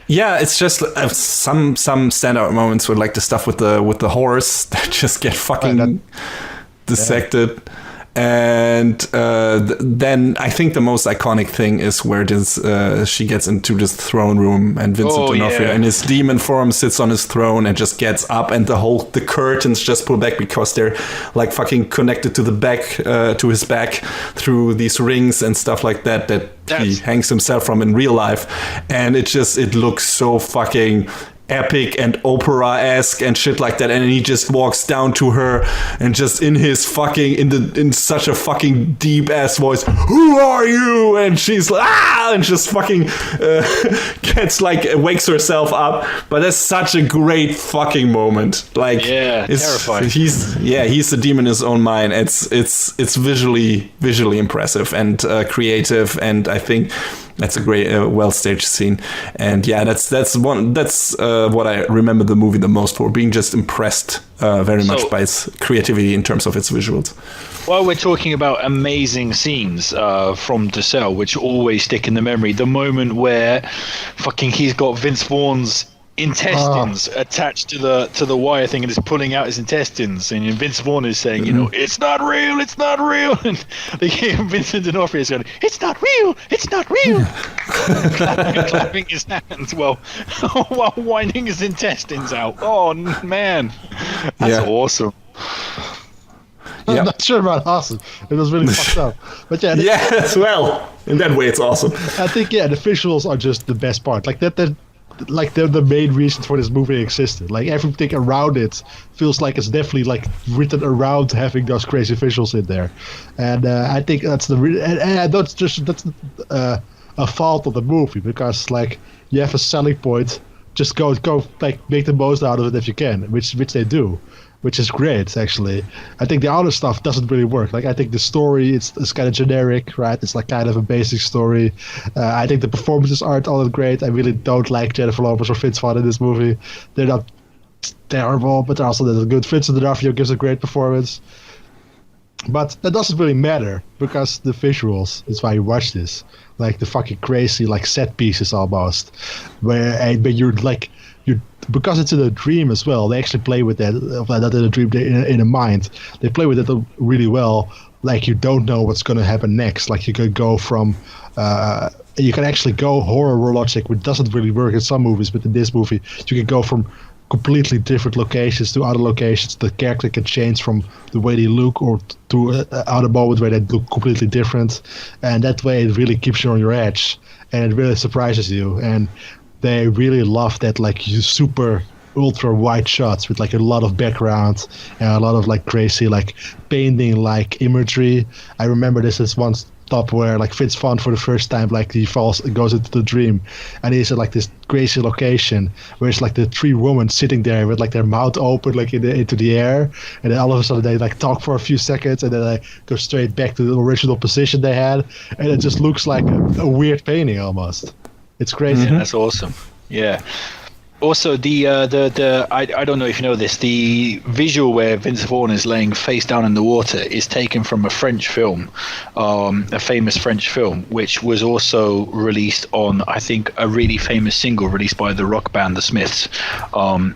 Yeah, it's just some standout moments with the stuff with the horse that just get fucking dissected. And then I think the most iconic thing is where she gets into this throne room and Vincent D'Onofrio in his demon form sits on his throne and just gets up, and the curtains just pull back because they're fucking connected to the back, to his back through these rings and stuff like that he hangs himself from in real life, and it looks so fucking epic and opera-esque and shit like that, and he just walks down to her and just in his fucking in such a fucking deep ass voice, "Who are you?" and she's like, "Ah!" and just fucking gets wakes herself up. But that's such a great fucking moment. Terrifying. He's the demon in his own mind. It's visually impressive and creative, and I think That's a great, well staged scene, and yeah, that's what I remember the movie the most for, being just impressed very much by its creativity in terms of its visuals. While we're talking about amazing scenes from The Cell, which always stick in the memory, the moment where fucking he's got Vince Vaughn's intestines attached to the wire thing and is pulling out his intestines, and Vince Vaughn is saying, you know, it's not real, and they hear Vincent D'Onofrio is going, it's not real, clapping his hands while winding his intestines out. Oh man, that's awesome. I'm not sure about awesome. It was really fucked up. But yeah, as well. In that way, it's awesome. I think the visuals are just the best part. Like they're the main reason for this movie existed. Like everything around it feels like it's definitely like written around having those crazy visuals in there, and I think that's that's a fault of the movie, because like you have a selling point, just go like make the most out of it if you can, which they do, which is great actually. I think the other stuff doesn't really work. Like I think the story it's kind of generic, right? It's like kind of a basic story. I think the performances aren't all that great. I really don't like Jennifer Lopez or Vince Vaughn in this movie. They're not terrible, but they're also not good. Vincent D'Onofrio gives a great performance. But that doesn't really matter, because the visuals is why you watch this. Like the fucking crazy like set pieces almost, but you're like because it's in a dream as well. They actually play with that. Not in a dream, in a mind. They play with it really well. Like you don't know what's going to happen next. Like you could go from, you can actually go horror logic, which doesn't really work in some movies, but in this movie you can go from completely different locations to other locations. The character can change from the way they look or to other moments where they look completely different, and that way it really keeps you on your edge and it really surprises you. And they really love that like super ultra wide shots with like a lot of background and a lot of like crazy like painting like imagery. I remember this is one stop where like Vince Vaughn for the first time like he goes into the dream, and he's at like this crazy location where it's like the three women sitting there with like their mouth open like into the air, and then all of a sudden they like talk for a few seconds and then they go straight back to the original position they had, and it just looks like a weird painting almost. It's crazy. Yeah, that's awesome. Yeah. Also, I don't know if you know this, the visual where Vince Vaughn is laying face down in the water is taken from a French film, a famous French film, which was also released on, I think, a really famous single released by the rock band The Smiths.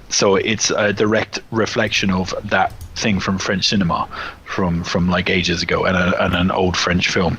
So it's a direct reflection of that thing from French cinema from like ages ago, and an old French film.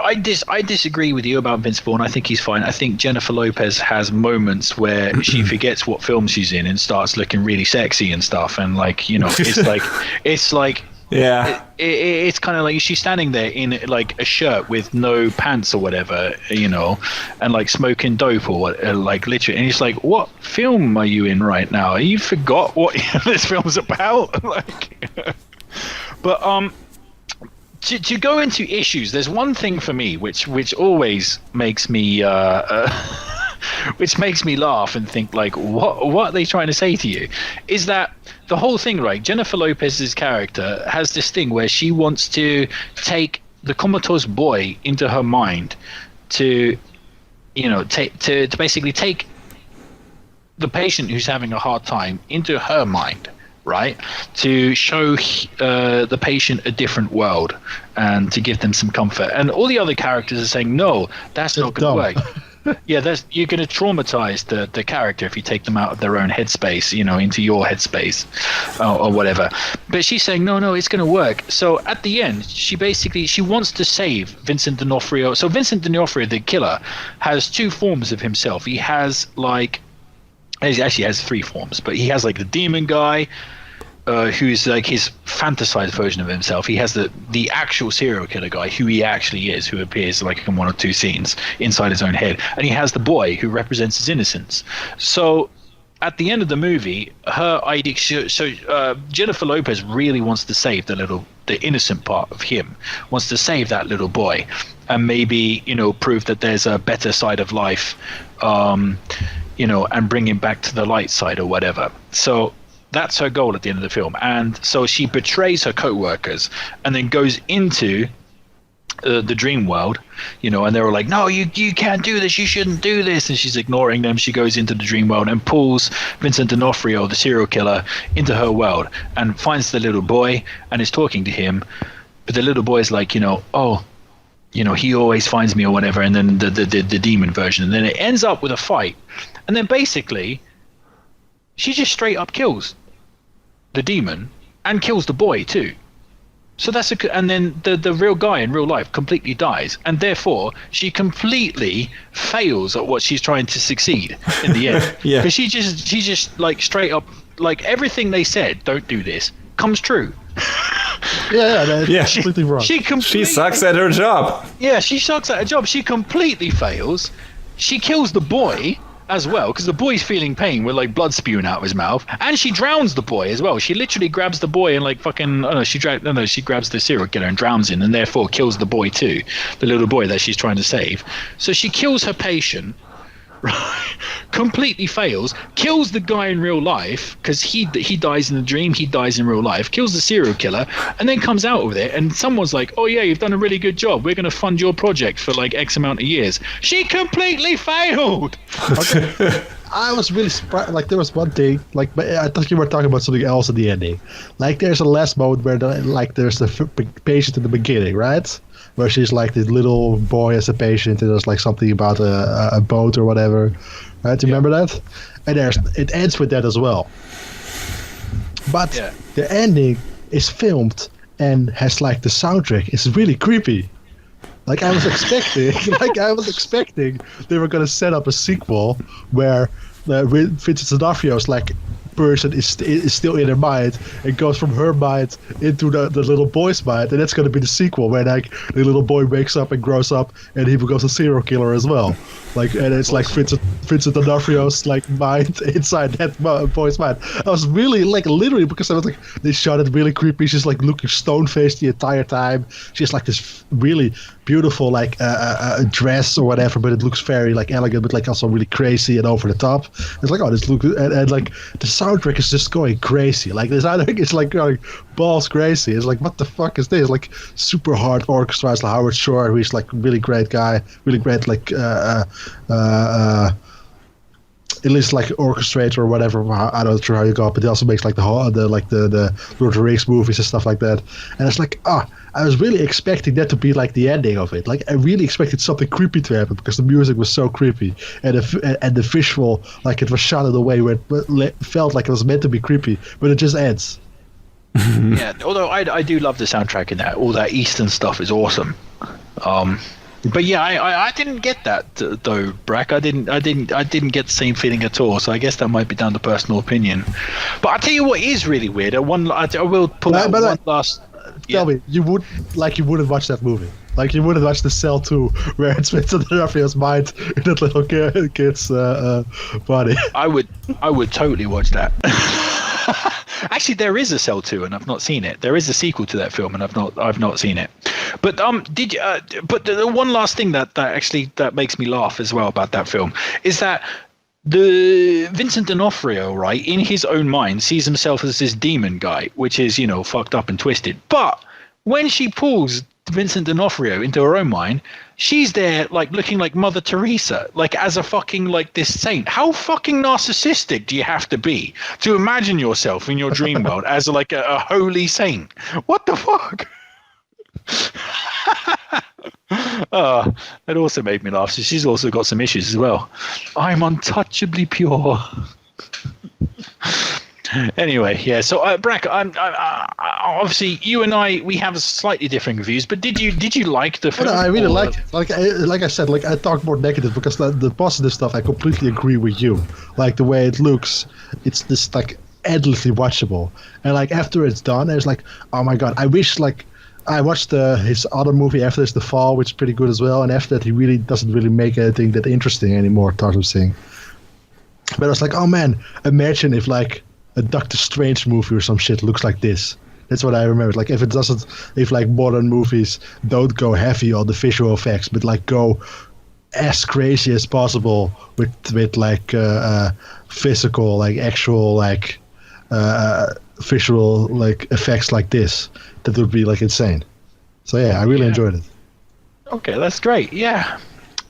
I disagree with you about Vince Vaughn. I think he's fine. I think Jennifer Lopez has moments where she forgets what film she's in and starts looking really sexy and stuff. And like, you know, it's like yeah, it's kind of like she's standing there in like a shirt with no pants or whatever, you know, and like smoking dope or what, like literally. And it's like, what film are you in right now? You forgot what this film's about, like. But To go into issues, there's one thing for me which always makes me which makes me laugh and think like, what are they trying to say to you? Is that the whole thing, right? Jennifer Lopez's character has this thing where she wants to take the comatose boy into her mind to, you know, to basically take the patient who's having a hard time into her mind, right, to show the patient a different world and to give them some comfort. And all the other characters are saying, no, that's not going to work. Yeah, you're going to traumatize the character if you take them out of their own headspace, you know, into your headspace or whatever. But she's saying, no, it's going to work. So at the end, she wants to save Vincent D'Onofrio. So Vincent D'Onofrio, the killer, has two forms of himself. He has like, he actually has three forms, but he has like the demon guy, who's like his fantasized version of himself. He has the actual serial killer guy, who he actually is, who appears like in one or two scenes inside his own head, and he has the boy who represents his innocence. So at the end of the movie, her idea, Jennifer Lopez really wants to save the innocent part of him, wants to save that little boy, and maybe, you know, prove that there's a better side of life, you know, and bring him back to the light side or whatever. So that's her goal at the end of the film. And so she betrays her co-workers and then goes into the dream world, and they were like, no, you can't do this, you shouldn't do this, and she's ignoring them. She goes into the dream world and pulls Vincent D'Onofrio, the serial killer, into her world and finds the little boy and is talking to him, but the little boy is like, he always finds me or whatever, and then the demon version, and then it ends up with a fight, and then basically she just straight up kills the demon and kills the boy too. So and then the real guy in real life completely dies, and therefore she completely fails at what she's trying to succeed in the end. Yeah. Because she just like straight up, like everything they said, don't do this, comes true. That's completely wrong. She sucks at her job. Yeah, she sucks at her job. She completely fails. She kills the boy as well, because the boy's feeling pain with like blood spewing out of his mouth, and she drowns the boy as well. She literally grabs the boy and like she grabs the serial killer and drowns him, and therefore kills the boy too, the little boy that she's trying to save. So she kills her patient, right? Completely fails, kills the guy in real life, because he dies in the dream, he dies in real life, kills the serial killer, and then comes out with it, and someone's like, oh yeah, you've done a really good job, we're going to fund your project for like X amount of years. She completely failed. Okay. I was really surprised. Like, there was one thing, like, I thought you were talking about something else at the ending. Like, there's a last moment where there's the patient in the beginning, right? Where she's like this little boy as a patient, and there's like something about a boat or whatever. Right? Do you remember that? And it ends with that as well. But the ending is filmed and has like the soundtrack. It's really creepy. Like I was expecting they were gonna set up a sequel where Vincent D'Onofrio's like person is still in her mind. It goes from her mind into the little boy's mind, and that's going to be the sequel where like the little boy wakes up and grows up and he becomes a serial killer as well. Like, and it's like Vincent D'Onofrio's like mind inside that boy's mind. I was really like literally, because I was like, they shot it really creepy. She's like looking stone faced the entire time. She has like this really beautiful like a dress or whatever, but it looks very like elegant, but like also really crazy and over the top. It's like, oh, this look, and like the soundtrack is just going crazy. Like the soundtrack is like going balls crazy. It's like, what the fuck is this? Like super hard orchestra. It's like Howard Shore, who's like really great guy, really great like at least like orchestrator or whatever. I don't know how you go, but he also makes like the Lord of the Rings movies and stuff like that. And it's like, I was really expecting that to be like the ending of it. Like I really expected something creepy to happen because the music was so creepy, and the visual, like it was shot in a way where it felt like it was meant to be creepy, but it just ends. Yeah, although I do love the soundtrack in that. All that Eastern stuff is awesome. But yeah, I didn't get that though, Brack. I didn't get the same feeling at all. So I guess that might be down to personal opinion. But I tell you what is really weird. I will pull out one last. Tell me, you wouldn't watch that movie. Like you wouldn't watch The Cell 2, where it's Vincent D'Onofrio's mind in that little kid's body. I would totally watch that. Actually, there is a Cell 2, and I've not seen it. There is a sequel to that film, and I've not seen it. But did you? But the one last thing that makes me laugh as well about that film is that the Vincent D'Onofrio, right, in his own mind, sees himself as this demon guy, which is, fucked up and twisted. But when she pulls Vincent D'Onofrio into her own mind, she's there like looking like Mother Teresa, like as a fucking like this saint. How fucking narcissistic do you have to be to imagine yourself in your dream world as like a holy saint? What the fuck? That also made me laugh. So she's also got some issues as well. I'm untouchably pure. Anyway, yeah. So, Brack, obviously you and we have slightly different views. But did you like the film? No, I really liked it. Like I said, like I talk more negative because the positive stuff I completely agree with you. Like the way it looks, it's this like endlessly watchable. And like after it's done, it's like, oh my god, I wish like. I watched his other movie after this, The Fall, which is pretty good as well. And after that, he really doesn't really make anything that interesting anymore, Tarzan Singh. But I was like, oh man, imagine if like a Doctor Strange movie or some shit looks like this. That's what I remember. Like if like modern movies don't go heavy on the visual effects, but like go as crazy as possible with like physical, like actual like visual like effects like this. That would be like insane. So yeah, I really enjoyed it. Okay, that's great. Yeah.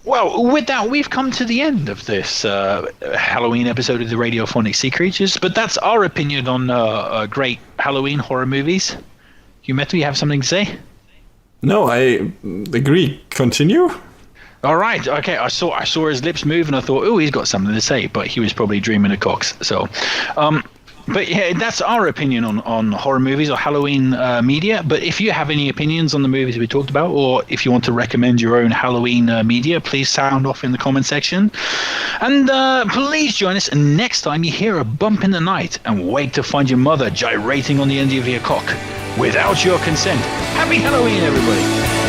Well, with that, we've come to the end of this Halloween episode of the Radiophonic Sea Creatures. But that's our opinion on great Halloween horror movies. Humetu, you have something to say? No, I agree. Continue. All right. Okay. I saw his lips move, and I thought, oh, he's got something to say, but he was probably dreaming of cocks. So, but yeah, that's our opinion on horror movies or Halloween media. But if you have any opinions on the movies we talked about, or if you want to recommend your own Halloween media, please sound off in the comment section. And please join us next time you hear a bump in the night and wait to find your mother gyrating on the end of your cock without your consent. Happy Halloween, everybody.